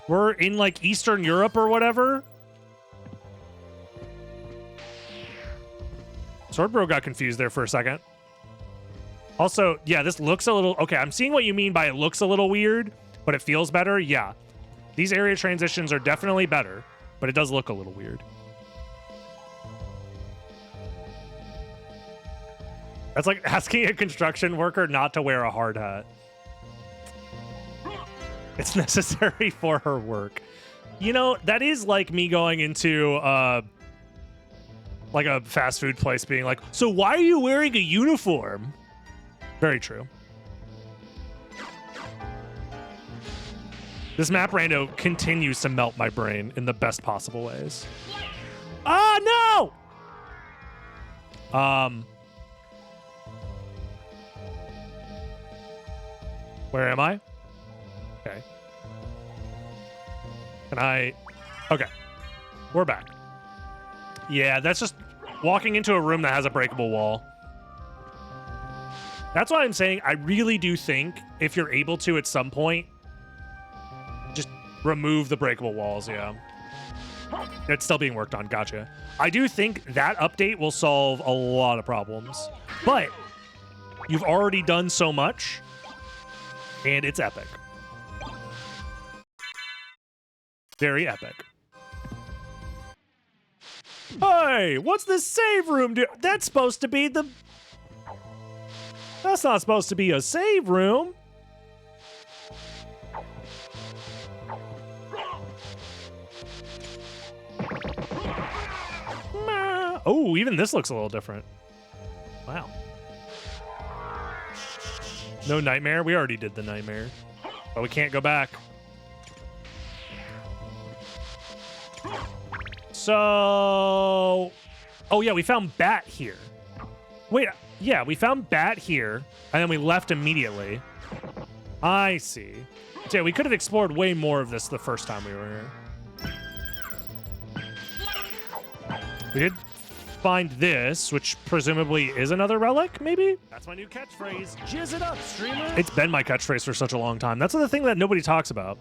We're in like Eastern Europe or whatever. Swordbro got confused there for a second. Also, yeah, this looks a little... Okay, I'm seeing what you mean by it looks a little weird, but it feels better. Yeah. These area transitions are definitely better, but it does look a little weird. That's like asking a construction worker not to wear a hard hat. It's necessary for her work. You know, that is like me going into like a fast food place being like, so why are you wearing a uniform? Very true. This map rando continues to melt my brain in the best possible ways. Ah, no! Where am I? Okay. Can I... Okay. We're back. Yeah, that's just walking into a room that has a breakable wall. That's why I'm saying I really do think if you're able to at some point, just remove the breakable walls, yeah. It's still being worked on, gotcha. I do think that update will solve a lot of problems, but you've already done so much, and it's epic. Very epic. Hey, what's this save room do? That's supposed to be the... That's not supposed to be a save room. Oh, even this looks a little different. Wow. No nightmare? We already did the nightmare. But we can't go back. So... Oh, yeah, we found Bat here. Wait, yeah, we found Bat here, and then we left immediately. I see. So, yeah, we could have explored way more of this the first time we were here. We did find this, which presumably is another relic, maybe? That's my new catchphrase. Jizz it up, streamer. It's been my catchphrase for such a long time. That's the thing that nobody talks about.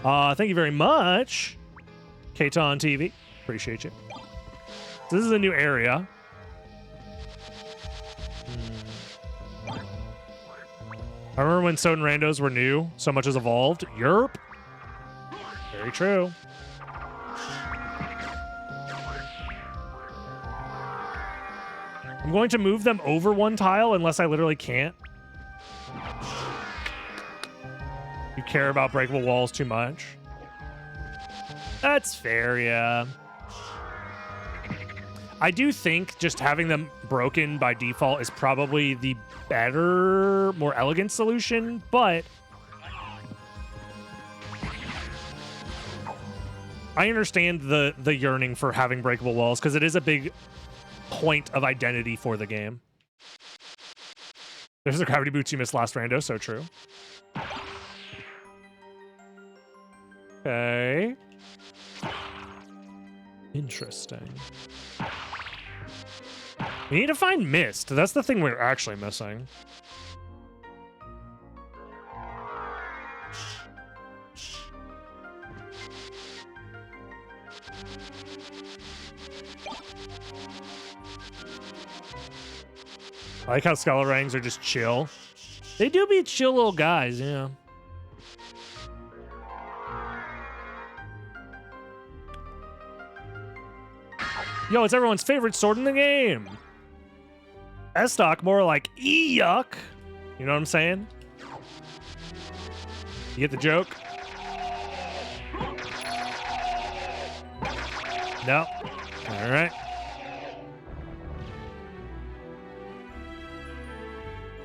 Thank you very much, Katon TV. Appreciate you. So this is a new area. I remember when SotN Randos were new, so much has evolved. Yerp. Very true. I'm going to move them over one tile unless I literally can't. You care about breakable walls too much. That's fair, yeah. I do think just having them broken by default is probably the better, more elegant solution, but I understand the yearning for having breakable walls because it is a big point of identity for the game. There's the gravity boots you missed last rando, so true. Okay. Interesting. We need to find Mist. That's the thing we're actually missing. I like how Skelerangs are just chill. They do be chill little guys, yeah. Yo, it's everyone's favorite sword in the game. S-Stock, more like yuck. You know what I'm saying? You get the joke? No. All right.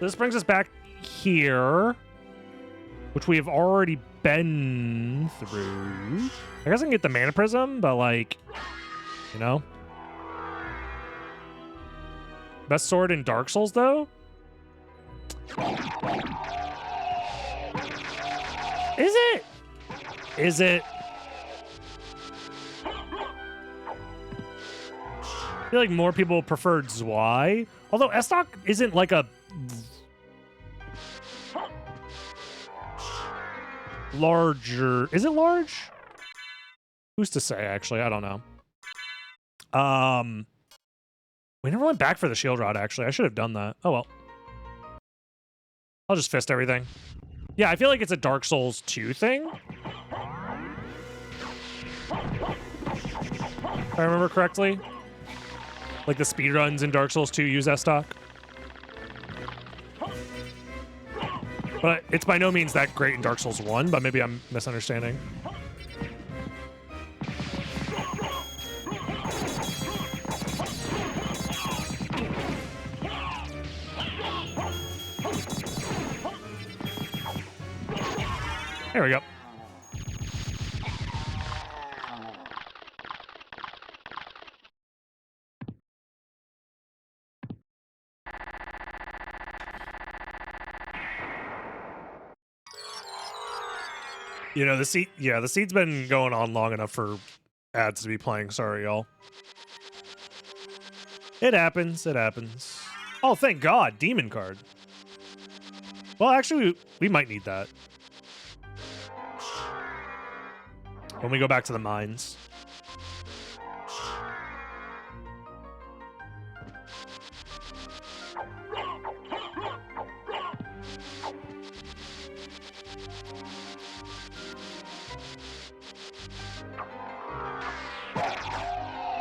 This brings us back here, which we have already been through. I guess I can get the Mana Prism, but like, you know. Best sword in Dark Souls, though? Is it? Is it? I feel like more people preferred Zwei. Although S-Stock isn't like a larger... Is it large? Who's to say, actually? I don't know. We never went back for the shield rod, actually. I should have done that. Oh, well. I'll just fist everything. Yeah, I feel like it's a Dark Souls 2 thing. If I remember correctly. Like the speedruns in Dark Souls 2 use S-Stock. But it's by no means that great in Dark Souls 1, but maybe I'm misunderstanding. There we go. You know, the seed's been going on long enough for ads to be playing. Sorry, y'all. It happens. It happens. Oh, thank God. Demon card. Well, actually, we might need that. When we go back to the mines.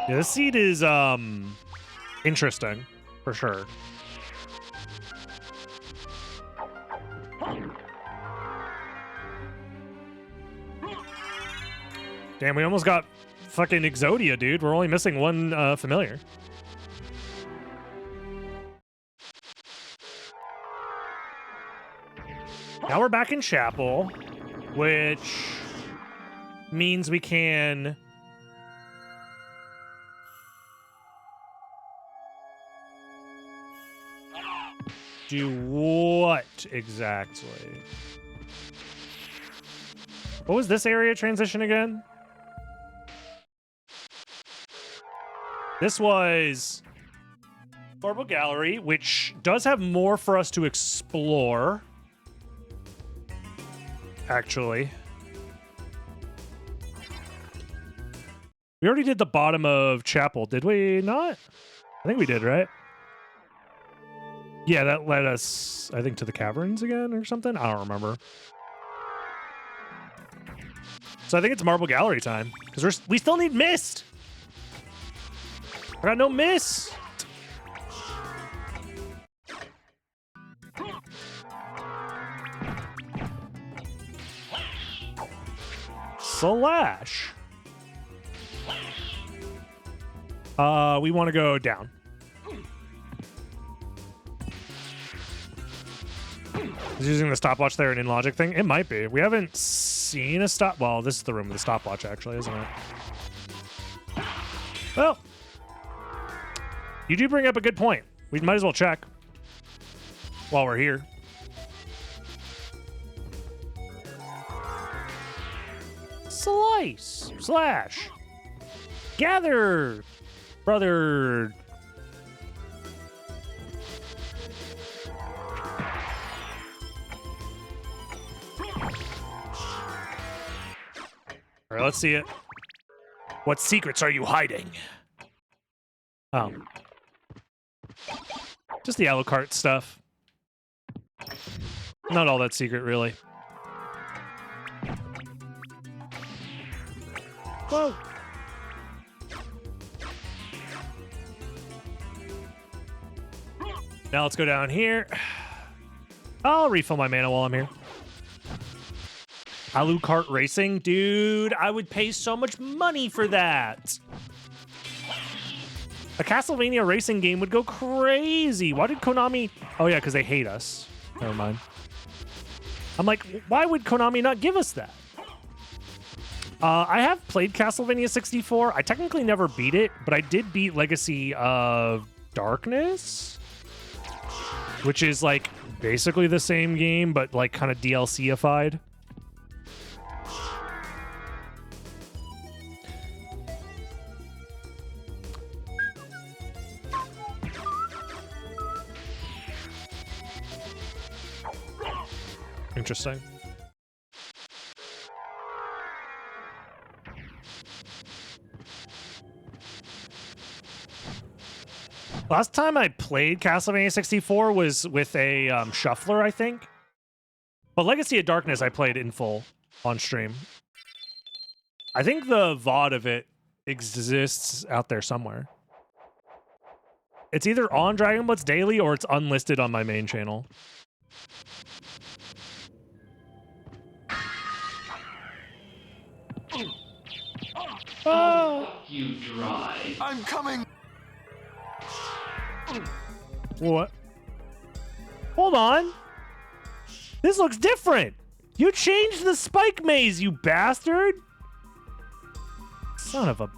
Yeah, this seed is interesting, for sure. Damn, we almost got fucking Exodia, dude. We're only missing one familiar. Now we're back in chapel, which means we can do what exactly? What was this area transition again? This was Marble Gallery, which does have more for us to explore. Actually. We already did the bottom of chapel, did we not? I think we did, right? Yeah, that led us, I think, to the caverns again or something. I don't remember. So I think it's Marble Gallery time because we still need mist. I got no mist. Slash. We want to go down. Is using the stopwatch there an in-logic thing? It might be. We haven't seen a stop. Well, this is the room with the stopwatch, actually, isn't it? Well, you do bring up a good point. We might as well check while we're here. Slice. Slash. Gather. Brother. All right, let's see it. What secrets are you hiding? Oh. Just the Alucard stuff. Not all that secret, really. Whoa. Now let's go down here. I'll refill my mana while I'm here. Alucard Racing? Dude, I would pay so much money for that. A Castlevania racing game would go crazy. Why did Konami... Oh, yeah, because they hate us. Never mind. I'm like, why would Konami not give us that? I have played Castlevania 64. I technically never beat it, but I did beat Legacy of Darkness, which is like basically the same game, but like kind of DLC-ified. Interesting. Last time I played Castlevania 64 was with a shuffler, I think. But Legacy of Darkness I played in full on stream. I think the VOD of it exists out there somewhere. It's either on Dragon Blitz Daily or it's unlisted on my main channel. Oh. You dry. I'm coming. What? Hold on. This looks different. You changed the spike maze, you bastard. Son of a...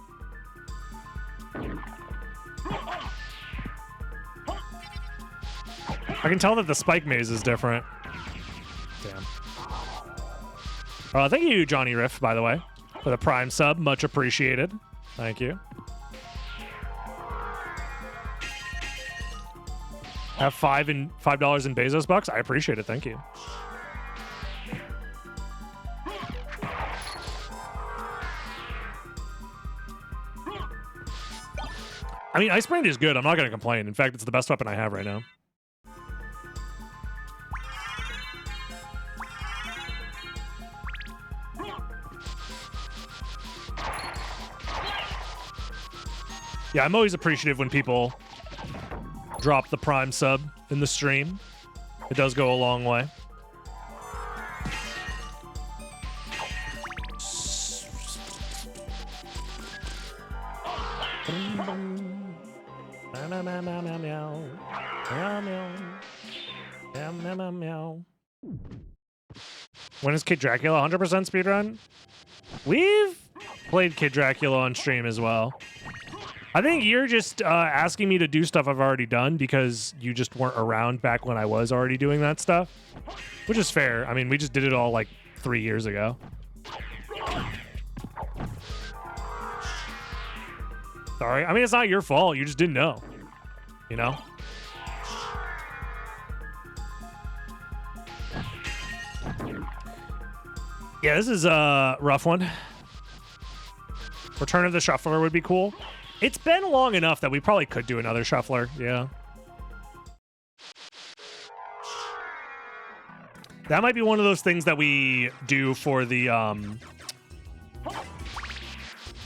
I can tell that the spike maze is different. Damn. Thank you, Johnny Riff, by the way, for the Prime sub. Much appreciated. Thank you. Have $5 in Bezos bucks. I appreciate it. Thank you. I mean, Ice Brand is good. I'm not going to complain. In fact, it's the best weapon I have right now. Yeah, I'm always appreciative when people drop the Prime sub in the stream. It does go a long way. When is Kid Dracula 100% speedrun? We've played Kid Dracula on stream as well. I think you're just asking me to do stuff I've already done because you just weren't around back when I was already doing that stuff, which is fair. I mean, we just did it all like 3 years ago. Sorry. I mean, it's not your fault. You just didn't know, you know? Yeah, this is a rough one. Return of the Shuffler would be cool. It's been long enough that we probably could do another Shuffler. Yeah. That might be one of those things that we do for the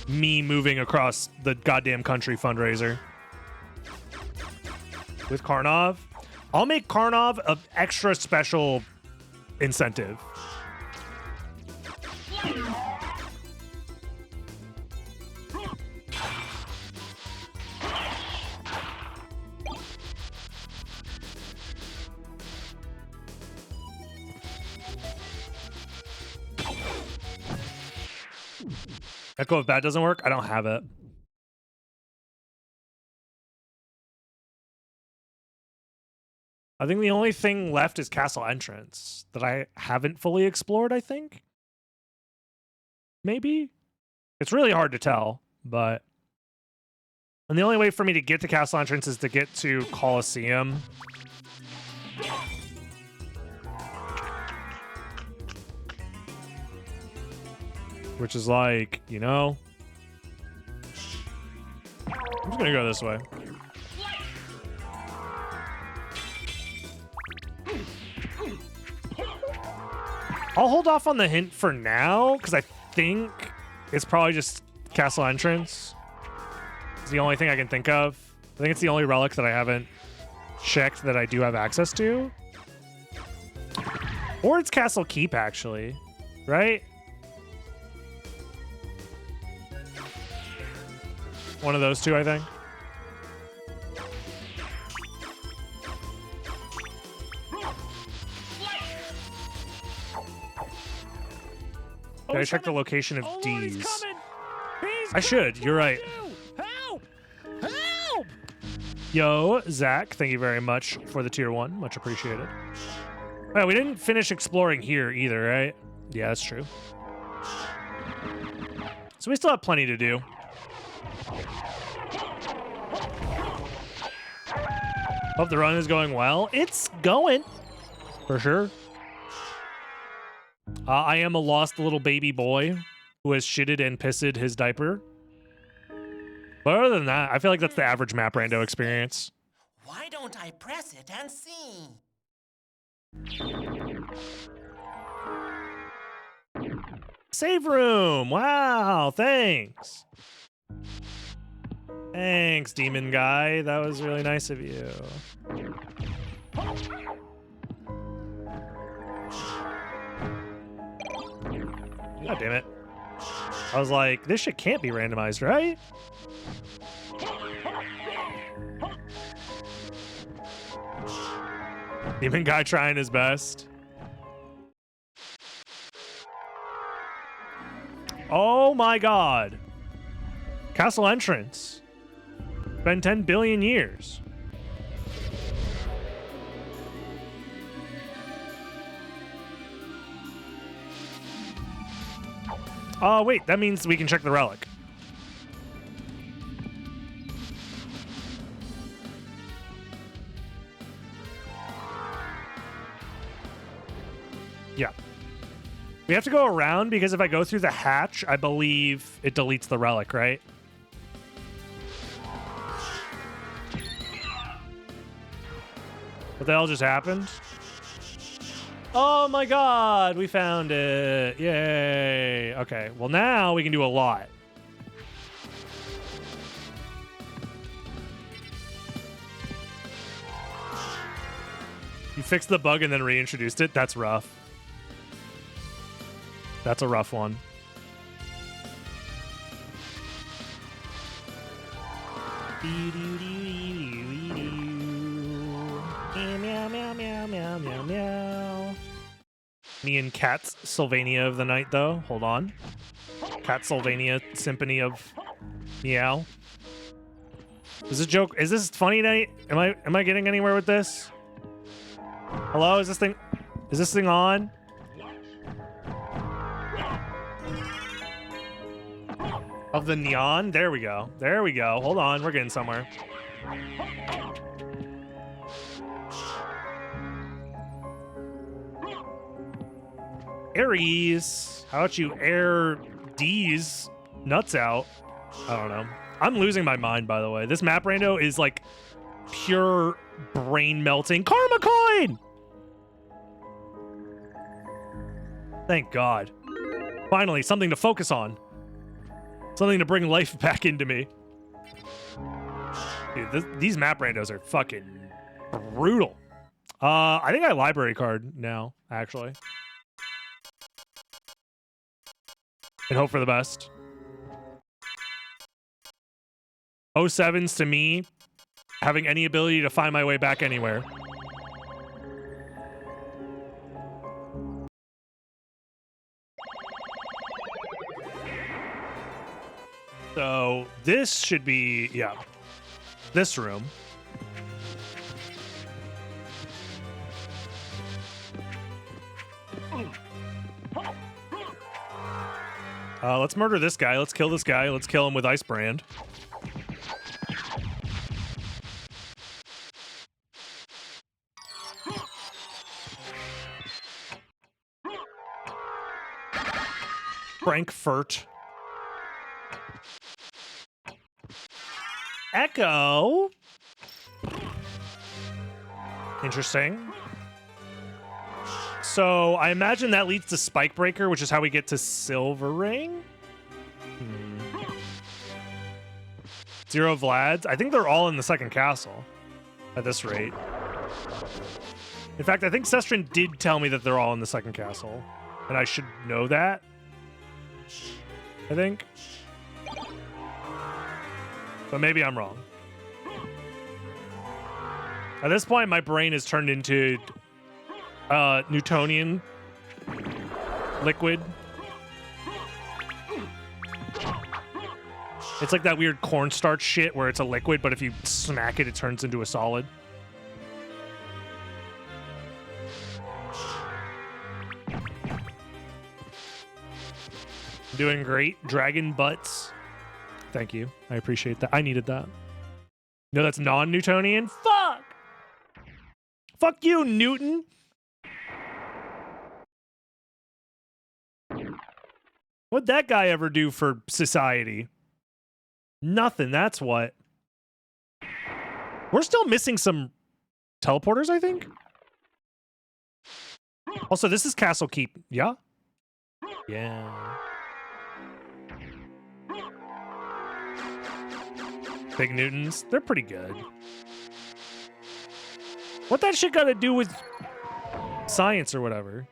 me moving across the goddamn country fundraiser. With Karnov. I'll make Karnov an extra special incentive. Echo if that doesn't work, I don't have it. I think the only thing left is Castle Entrance that I haven't fully explored, I think. Maybe? It's really hard to tell, but... And the only way for me to get to Castle Entrance is to get to Colosseum. Which is like, you know... I'm just gonna go this way. I'll hold off on the hint for now, because I think it's probably just Castle Entrance. It's the only thing I can think of. I think it's the only relic that I haven't checked that I do have access to. Or it's Castle Keep, actually. Right? One of those two, I think. Did I check the location of D's? I should. You're right. Help! Help! Yo, Zach, thank you very much for the tier 1. Much appreciated. Oh, we didn't finish exploring here either, right? Yeah, that's true. So we still have plenty to do. Hope the run is going well. It's going, for sure. I am a lost little baby boy who has shitted and pissed his diaper. But other than that, I feel like that's the average map rando experience. Why don't I press it and see? Save room! Wow, thanks. Thanks, demon guy. That was really nice of you. God damn it. I was like, this shit can't be randomized, right? Demon guy trying his best. Oh my god. Castle Entrance. Been 10 billion years. Oh, wait, that means we can check the relic. Yeah. We have to go around because if I go through the hatch, I believe it deletes the relic, right? What the hell just happened? Oh my god, we found it. Yay. Okay, well now we can do a lot. You fixed the bug and then reintroduced it? That's rough. That's a rough one. Meow, meow, meow, meow, meow, meow. Me and Cat's Sylvania of the night, though. Hold on. Cat Sylvania Symphony of Meow. Is this joke? Is this funny night? Am I getting anywhere with this? Hello? Is this thing on? Of the neon? There we go. There we go. Hold on. We're getting somewhere. Aries. How about you air D's nuts out? I don't know. I'm losing my mind, by the way. This map rando is like pure brain melting. Karma coin! Thank God. Finally, something to focus on. Something to bring life back into me. Dude, these map randos are fucking brutal. I think I library card now, actually. And hope for the best. 07s to me, having any ability to find my way back anywhere. So this should be, yeah, this room. Let's murder this guy. Let's kill this guy. Let's kill him with Ice Brand. Frankfurt. Echo. Interesting. So I imagine that leads to Spike Breaker, which is how we get to Silver Ring. Zero Vlads. I think they're all in the second castle at this rate. In fact, I think Sestrin did tell me that they're all in the second castle, and I should know that. I think. But maybe I'm wrong. At this point, my brain has turned into Newtonian liquid. It's like that weird cornstarch shit where it's a liquid, but if you smack it, it turns into a solid. Doing great. Dragon butts. Thank you. I appreciate that. I needed that. No, that's non-Newtonian? Fuck! Fuck you, Newton! What'd that guy ever do for society? Nothing, that's what. We're still missing some teleporters, I think? Also, this is Castle Keep. Yeah? Yeah. Big Newtons, they're pretty good. What that shit got to do with science or whatever?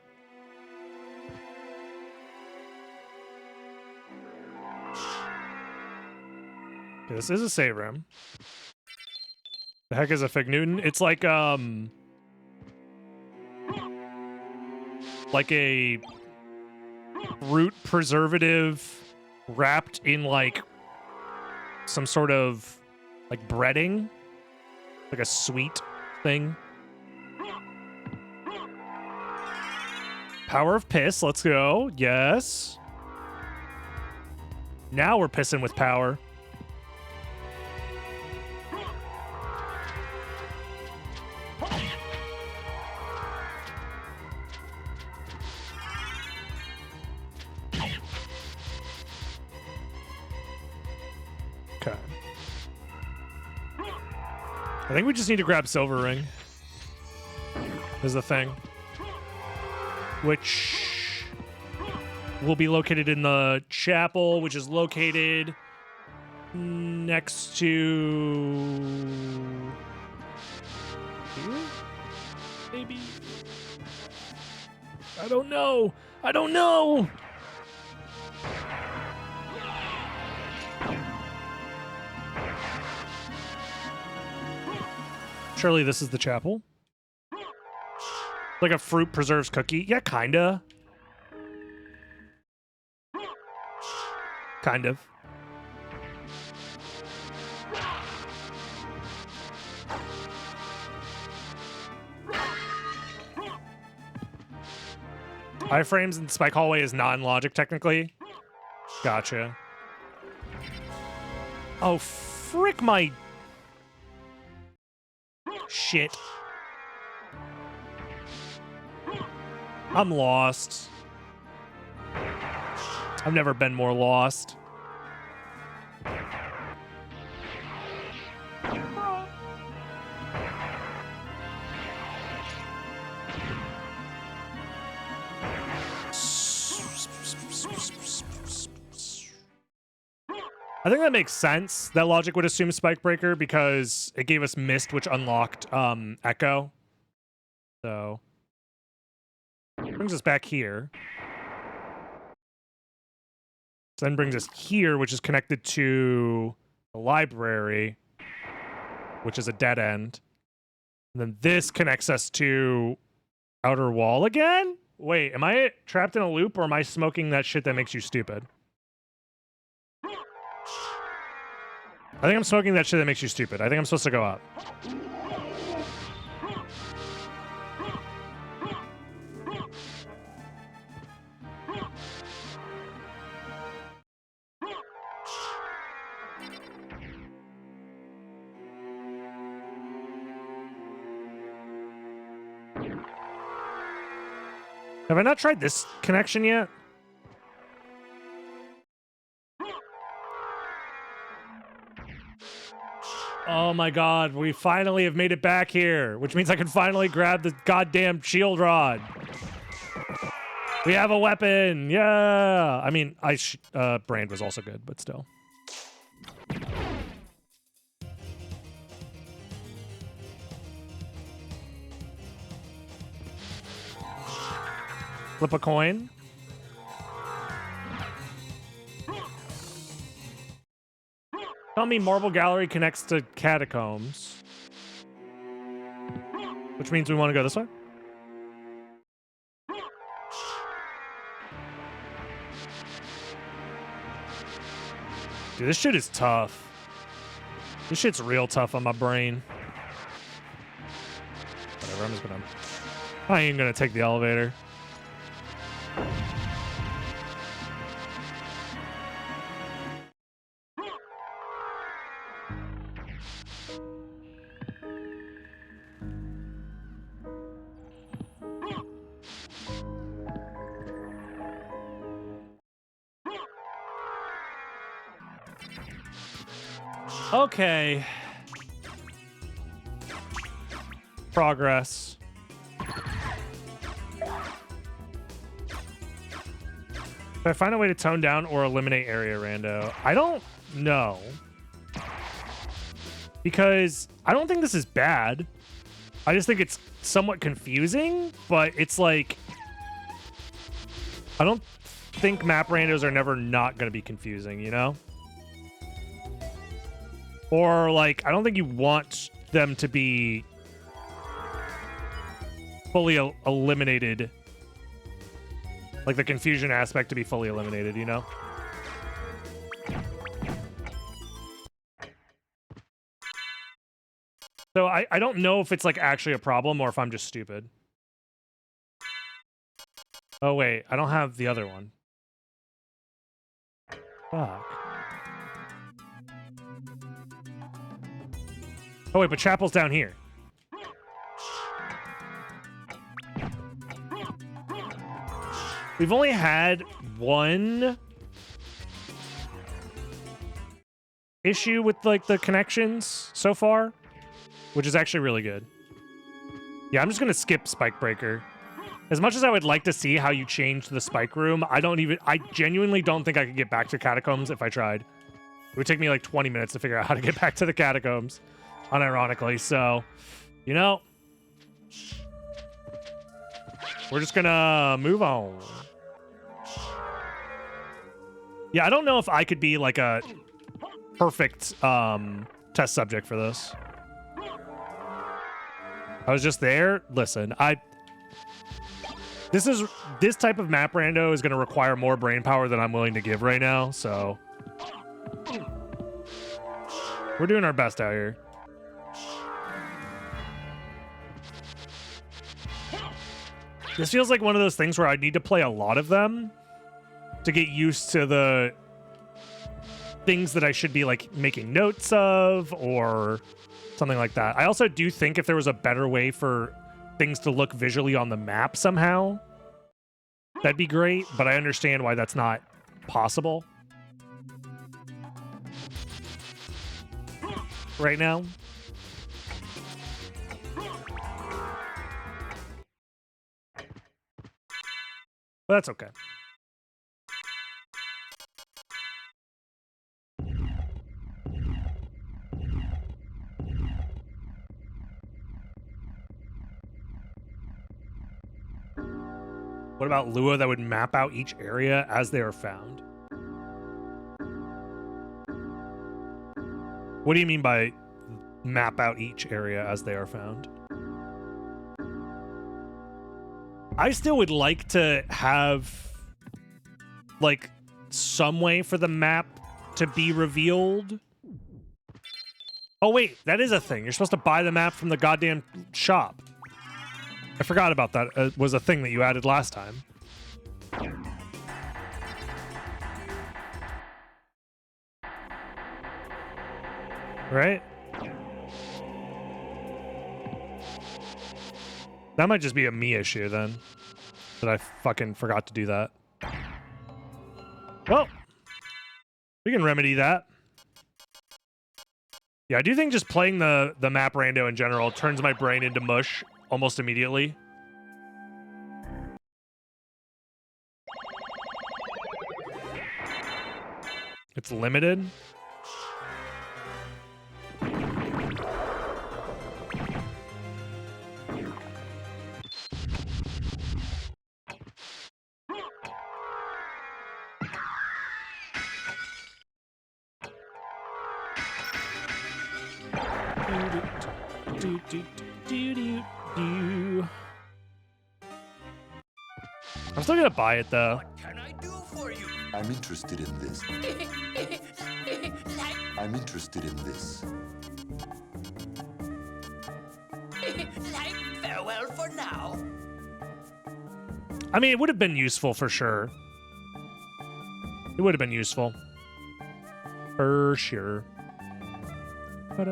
Okay, this is a save room. The heck is a Fig Newton? It's like a root preservative wrapped in like some sort of like breading, like a sweet thing. Power of piss, let's go. Yes. Now we're pissing with power. Okay. I think we just need to grab Silver Ring. Is the thing. Which will be located in the chapel, which is located next to here? Maybe. I don't know. I don't know. Surely this is the chapel. Like a fruit preserves cookie? Yeah, kinda. Kind of. Iframes and Spike Hallway is non-logic, technically. Gotcha. Oh, frick my... Shit. I'm lost. I've never been more lost. I think that makes sense. That logic would assume Spike Breaker because it gave us Mist, which unlocked Echo. So brings us back here. Then brings us here, which is connected to the library, which is a dead end. And then this connects us to Outer Wall again? Wait, am I trapped in a loop or am I smoking that shit that makes you stupid? I think I'm smoking that shit that makes you stupid. I think I'm supposed to go up. Have I not tried this connection yet? Oh my god, we finally have made it back here, which means I can finally grab the goddamn shield rod. We have a weapon, yeah! I mean, Brand was also good, but still. Flip a coin. Tell me Marble Gallery connects to Catacombs. Which means we want to go this way? Dude, this shit is tough. This shit's real tough on my brain. Whatever, I'm just gonna... I ain't gonna take the elevator. Okay. Progress. If I find a way to tone down or eliminate area rando, I don't know. Because I don't think this is bad. I just think it's somewhat confusing, but it's like... I don't think map randos are never not going to be confusing, you know? Or, like, I don't think you want them to be fully eliminated. Like, the confusion aspect to be fully eliminated, you know? So I don't know if it's, like, actually a problem or if I'm just stupid. Oh, wait. I don't have the other one. Fuck. Oh, wait, but Chapel's down here. We've only had one issue with, like, the connections so far, which is actually really good. Yeah, I'm just gonna skip Spike Breaker. As much as I would like to see how you change the Spike Room, I genuinely don't think I could get back to Catacombs if I tried. It would take me like 20 minutes to figure out how to get back to the Catacombs, unironically. So, you know, we're just gonna move on. Yeah, I don't know if I could be like a perfect test subject for this. I was just there. Listen, This type of map rando is going to require more brain power than I'm willing to give right now, so we're doing our best out here. This feels like one of those things where I need to play a lot of them to get used to the things that I should be like making notes of or something like that. I also do think if there was a better way for things to look visually on the map somehow, that'd be great, but I understand why that's not possible right now. But that's okay. What about Lua that would map out each area as they are found? What do you mean by map out each area as they are found? I still would like to have like some way for the map to be revealed. Oh wait, that is a thing. You're supposed to buy the map from the goddamn shop. I forgot about that. It was a thing that you added last time. Right? That might just be a me issue then. That I fucking forgot to do that. Well, we can remedy that. Yeah, I do think just playing the map rando in general turns my brain into mush almost immediately. It's limited. I'm still gonna buy it though. What can I do for you? I'm interested in this. I'm interested in this. Like farewell for now. I mean, it would have been useful for sure. It would have been useful. For sure. Okay,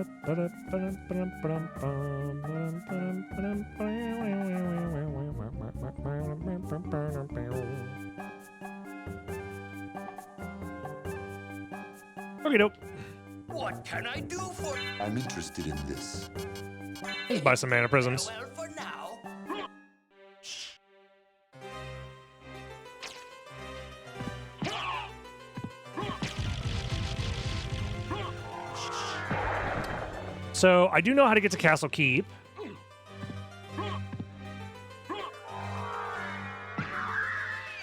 dope. What can I do for you? I'm interested in this. Let's buy some mana prisms. Farewell for now. So I do know how to get to Castle Keep.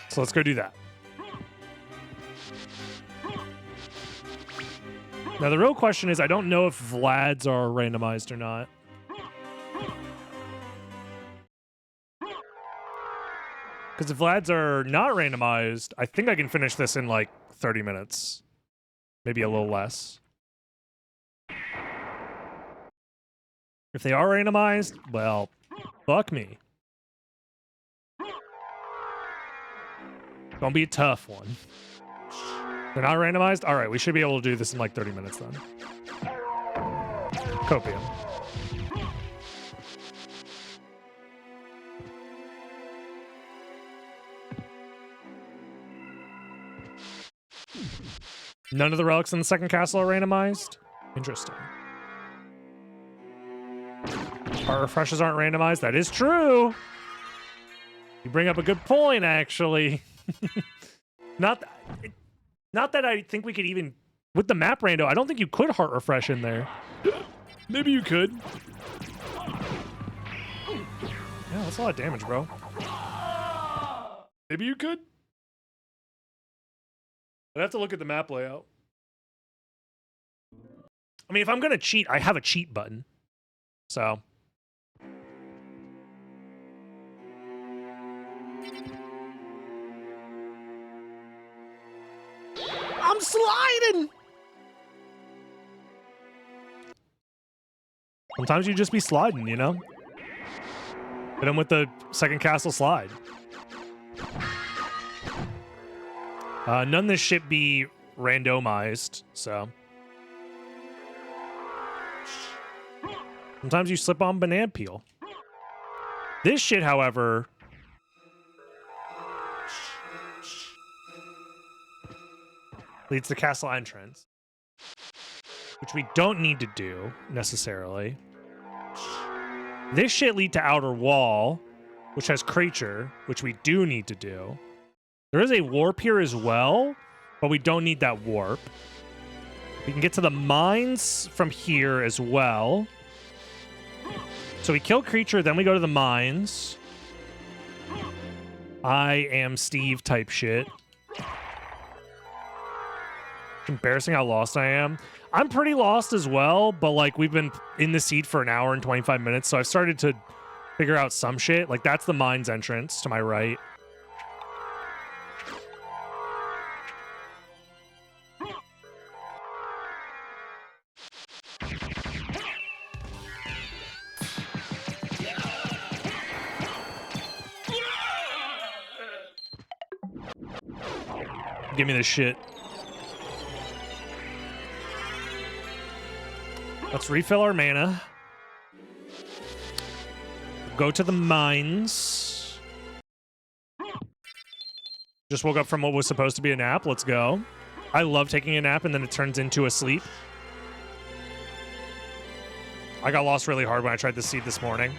So let's go do that. Now the real question is, I don't know if Vlads are randomized or not. Because if Vlads are not randomized, I think I can finish this in like 30 minutes. Maybe a little less. If they are randomized, well, fuck me. Gonna be a tough one. They're not randomized? Alright, we should be able to do this in like 30 minutes then. Copium. None of the relics in the second castle are randomized? Interesting. Our refreshes aren't randomized? That is true! You bring up a good point, actually. Not that I think we could even... With the map rando, I don't think you could heart refresh in there. Maybe you could. Yeah, that's a lot of damage, bro. Maybe you could. I'd have to look at the map layout. I mean, if I'm gonna cheat, I have a cheat button. So... I'm sliding. Sometimes you just be sliding, you know? Hit him with the second castle slide. None of this shit be randomized, so. Sometimes you slip on banana peel. This shit, however, leads to castle entrance, which we don't need to do necessarily. This shit lead to outer wall, which has creature, which we do need to do. There is a warp here as well, but we don't need that warp. We can get to the mines from here as well. So we kill creature, then we go to the mines. I am Steve type shit. Embarrassing how lost I am. I'm pretty lost as well, but like we've been in the seat for an hour and 25 minutes, so I've started to figure out some shit. Like that's the mines entrance to my right. Give me this shit. Let's refill our mana. Go to the mines. Just woke up from what was supposed to be a nap. Let's go. I love taking a nap and then it turns into a sleep. I got lost really hard when I tried the seed this morning.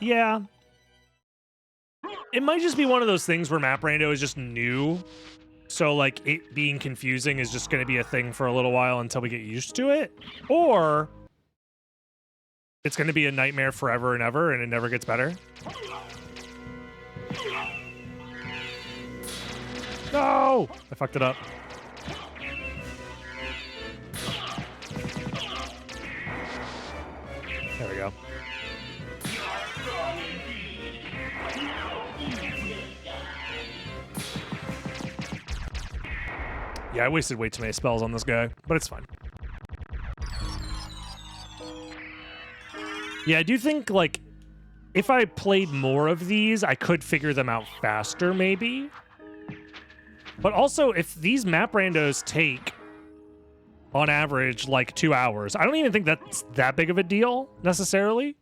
Yeah. It might just be one of those things where Map Rando is just new. So, like, it being confusing is just going to be a thing for a little while until we get used to it. Or it's going to be a nightmare forever and ever, and it never gets better. No! I fucked it up. There we go. Yeah, I wasted way too many spells on this guy, but it's fine. Yeah, I do think, like, if I played more of these, I could figure them out faster, maybe. But also, if these map randos take, on average, like 2 hours, I don't even think that's that big of a deal, necessarily.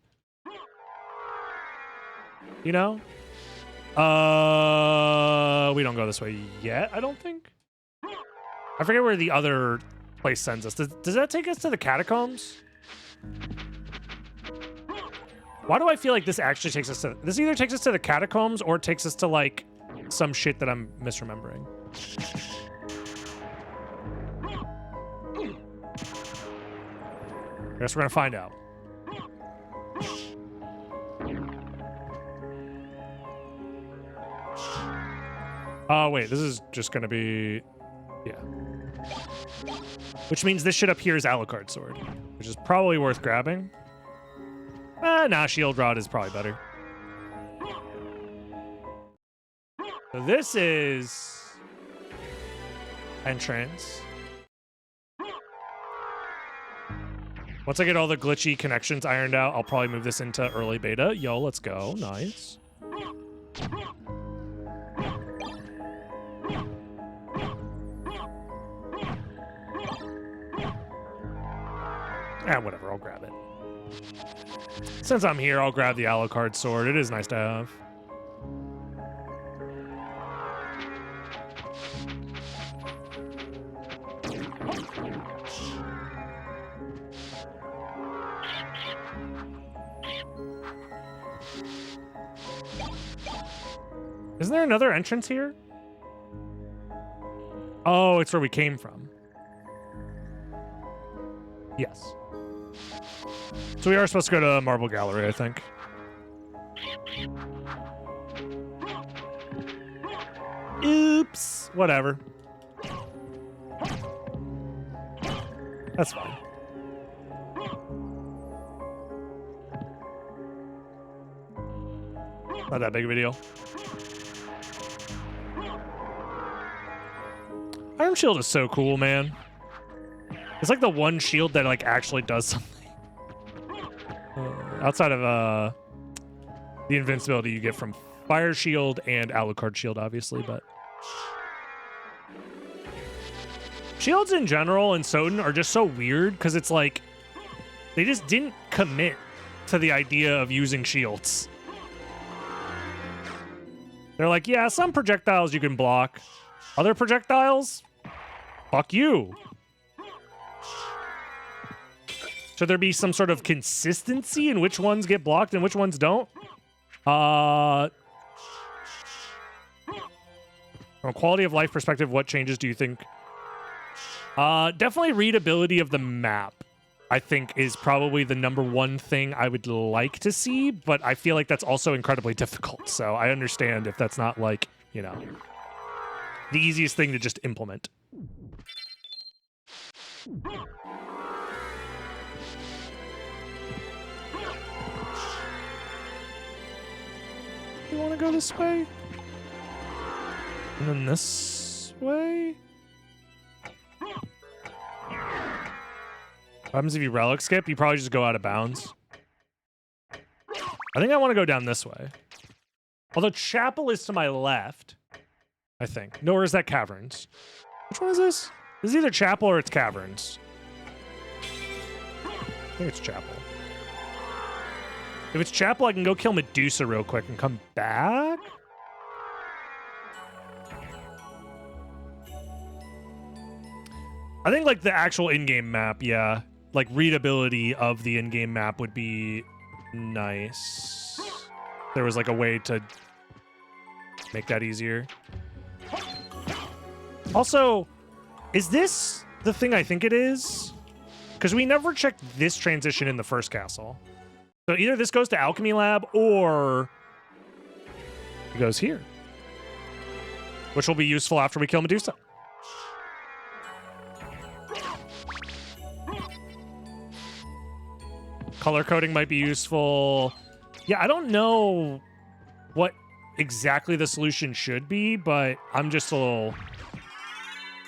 You know? We don't go this way yet, I don't think. I forget where the other place sends us. Does that take us to the catacombs? Why do I feel like this actually takes us to... This either takes us to the catacombs or takes us to, like, some shit that I'm misremembering. I guess we're gonna find out. Oh, wait. This is just gonna be... Yeah. Which means this shit up here is Alucard Sword, which is probably worth grabbing. Nah, Shield Rod is probably better. So this is entrance. Once I get all the glitchy connections ironed out, I'll probably move this into early beta. Yo, let's go. Nice. Whatever, I'll grab it. Since I'm here, I'll grab the Alucard Sword. It is nice to have. Isn't there another entrance here? Oh, it's where we came from. Yes. So we are supposed to go to Marble Gallery, I think. Oops. Whatever. That's fine. Not that big of a deal. Iron Shield is so cool, man. It's like the one shield that like actually does something. Outside of the invincibility you get from Fire Shield and Alucard Shield, obviously, but shields in general in SotN are just so weird because it's like they just didn't commit to the idea of using shields. They're like, yeah, some projectiles you can block. Other projectiles? Fuck you. Should there be some sort of consistency in which ones get blocked and which ones don't? From a quality of life perspective, what changes do you think? Definitely readability of the map, I think, is probably the #1 thing I would like to see, but I feel like that's also incredibly difficult. So I understand if that's not like, you know, the easiest thing to just implement. You want to go this way? And then this way? What happens if you relic skip? You probably just go out of bounds. I think I want to go down this way. Although Chapel is to my left, I think. Nor is that Caverns. Which one is this? This is either Chapel or it's Caverns. I think it's Chapel. If it's Chapel, I can go kill Medusa real quick and come back. I think like the actual in-game map, yeah. Like readability of the in-game map would be nice. There was like a way to make that easier. Also, is this the thing I think it is? Because we never checked this transition in the first castle. So either this goes to Alchemy Lab or it goes here. Which will be useful after we kill Medusa. Color coding might be useful. Yeah, I don't know what exactly the solution should be, but I'm just a little...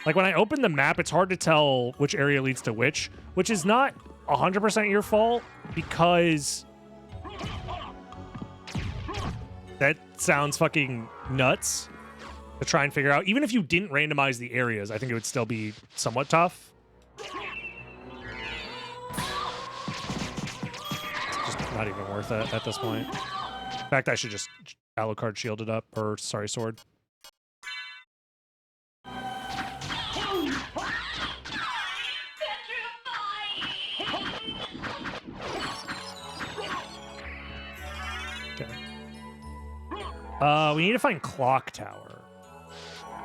Like, when I open the map, it's hard to tell which area leads to which is not 100% your fault, because... That sounds fucking nuts to try and figure out. Even if you didn't randomize the areas, I think it would still be somewhat tough. Not even worth it at this point. In fact, I should just Alucard shield it up, or sorry, sword. Okay. We need to find Clock Tower.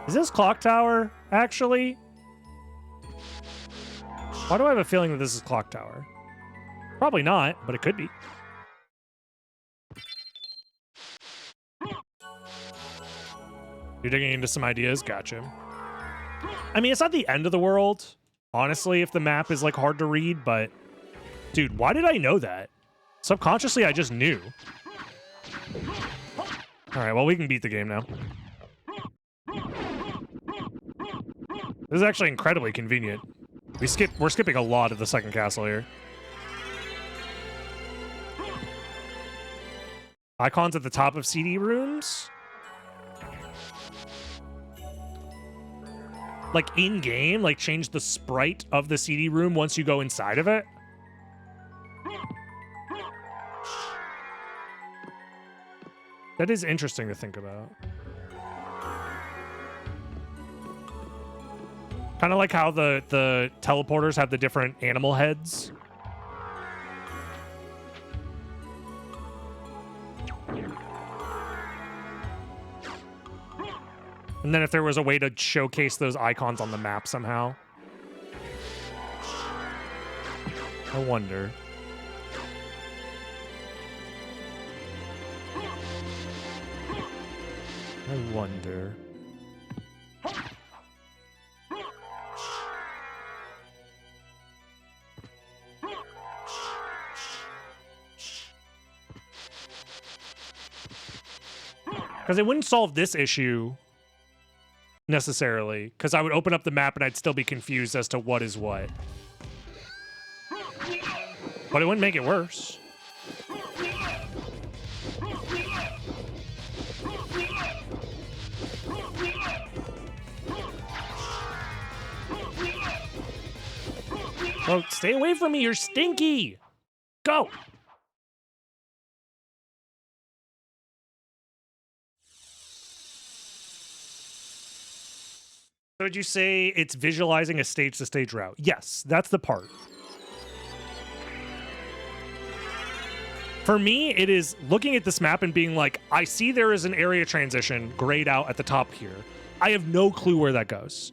Is this Clock Tower, actually? Why do I have a feeling that this is Clock Tower? Probably not, but it could be. You're digging into some ideas? Gotcha. I mean, it's not the end of the world, honestly, if the map is, like, hard to read, but... Dude, why did I know that? Subconsciously, I just knew. Alright, well, we can beat the game now. This is actually incredibly convenient. We're skipping a lot of the second castle here. Icons at the top of CD rooms? Like in-game? Like change the sprite of the CD room once you go inside of it? That is interesting to think about. Kind of like how the teleporters have the different animal heads. And then if there was a way to showcase those icons on the map somehow. I wonder. I wonder. Because it wouldn't solve this issue necessarily, because I would open up the map and I'd still be confused as to what is what. But it wouldn't make it worse. Oh, stay away from me, you're stinky! Go! So would you say it's visualizing a stage-to-stage route? Yes, that's the part. For me, it is looking at this map and being like, I see there is an area transition grayed out at the top here. I have no clue where that goes.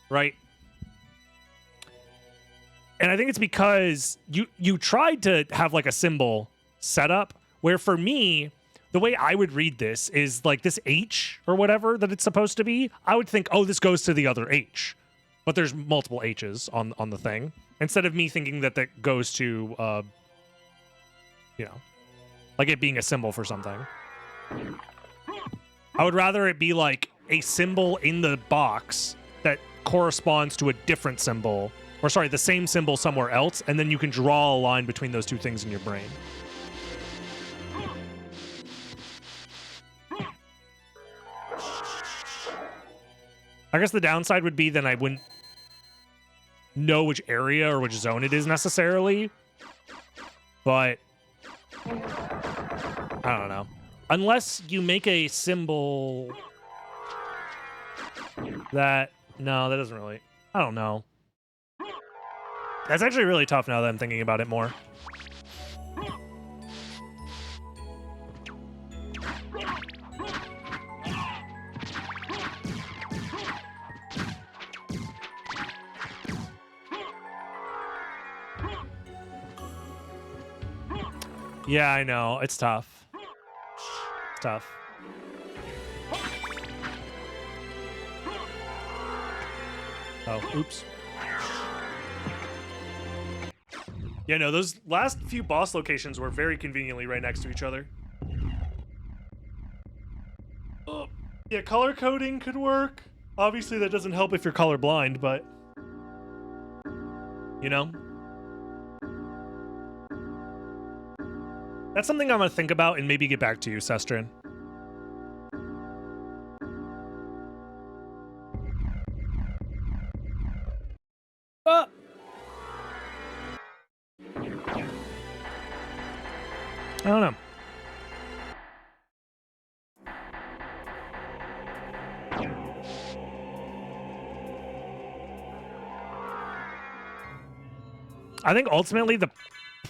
Right? And I think it's because you tried to have like a symbol set up where for me, the way I would read this is like this H or whatever that it's supposed to be. I would think, oh, this goes to the other H. But there's multiple H's on the thing. Instead of me thinking that that goes to, you know, like it being a symbol for something. I would rather it be like a symbol in the box that corresponds to a different symbol. Or sorry, the same symbol somewhere else. And then you can draw a line between those two things in your brain. I guess the downside would be then I wouldn't know which area or which zone it is necessarily. But I don't know. Unless you make a symbol that... No, that doesn't really... I don't know. That's actually really tough now that I'm thinking about it more. Yeah, I know. It's tough. It's tough. Oh, oops. Yeah, no, those last few boss locations were very conveniently right next to each other. Oh, yeah, color coding could work. Obviously, that doesn't help if you're colorblind, but... You know? That's something I'm going to think about and maybe get back to you, Sestrin. Ah! I don't know. I think ultimately the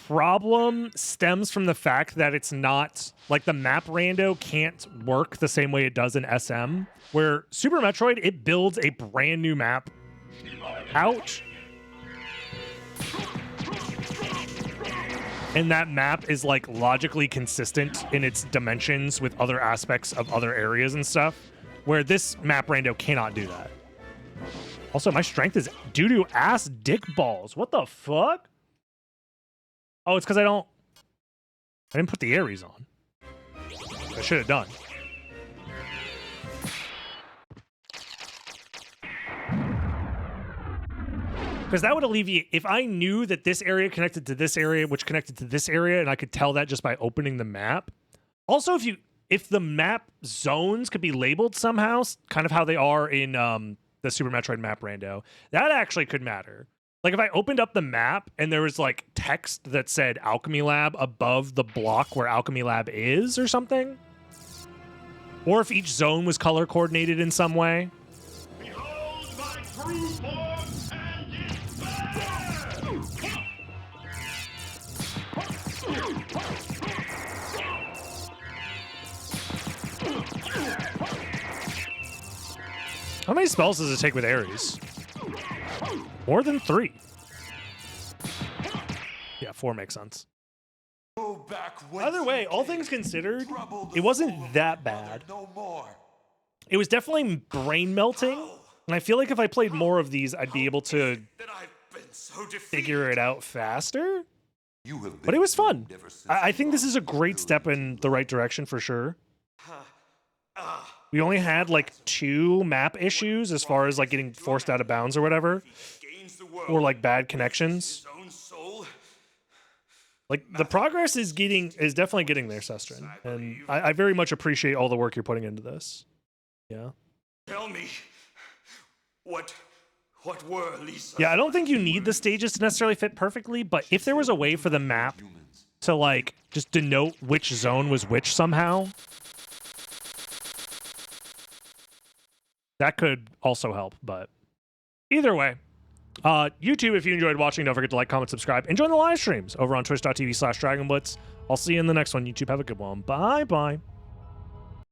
problem stems from the fact that it's not like the map rando can't work the same way it does in SM, where Super Metroid, it builds a brand new map out. And that map is like logically consistent in its dimensions with other aspects of other areas and stuff, where this map rando cannot do that. Also, my strength is doo-doo ass dick balls. What the fuck? Oh, it's because I didn't put the Aries on. I should have done. Because that would alleviate, if I knew that this area connected to this area, which connected to this area, and I could tell that just by opening the map. Also, if the map zones could be labeled somehow, kind of how they are in the Super Metroid map rando, that actually could matter. Like if I opened up the map and there was like text that said Alchemy Lab above the block where Alchemy Lab is or something. Or if each zone was color coordinated in some way. Behold my true form and its power! How many spells does it take with Ares? More than 3. Yeah, 4 makes sense. Either way, all things considered, it wasn't that bad. It was definitely brain melting, and I feel like if I played more of these, I'd be able to figure it out faster. But it was fun. I think this is a great step in the right direction for sure. We only had like 2 map issues as far as like getting forced out of bounds or whatever, or like bad connections. Like the progress is definitely getting there, SotN, and I very much appreciate all the work you're putting into this. Yeah. Tell me, what were Lisa? Yeah, I don't think you need the stages to necessarily fit perfectly, but if there was a way for the map to like just denote which zone was which somehow, that could also help. But either way, YouTube, if you enjoyed watching, don't forget to like, comment, subscribe, and join the live streams over on twitch.tv/DragonBlitz. I'll see you in the next one. YouTube, have a good one. Bye-bye.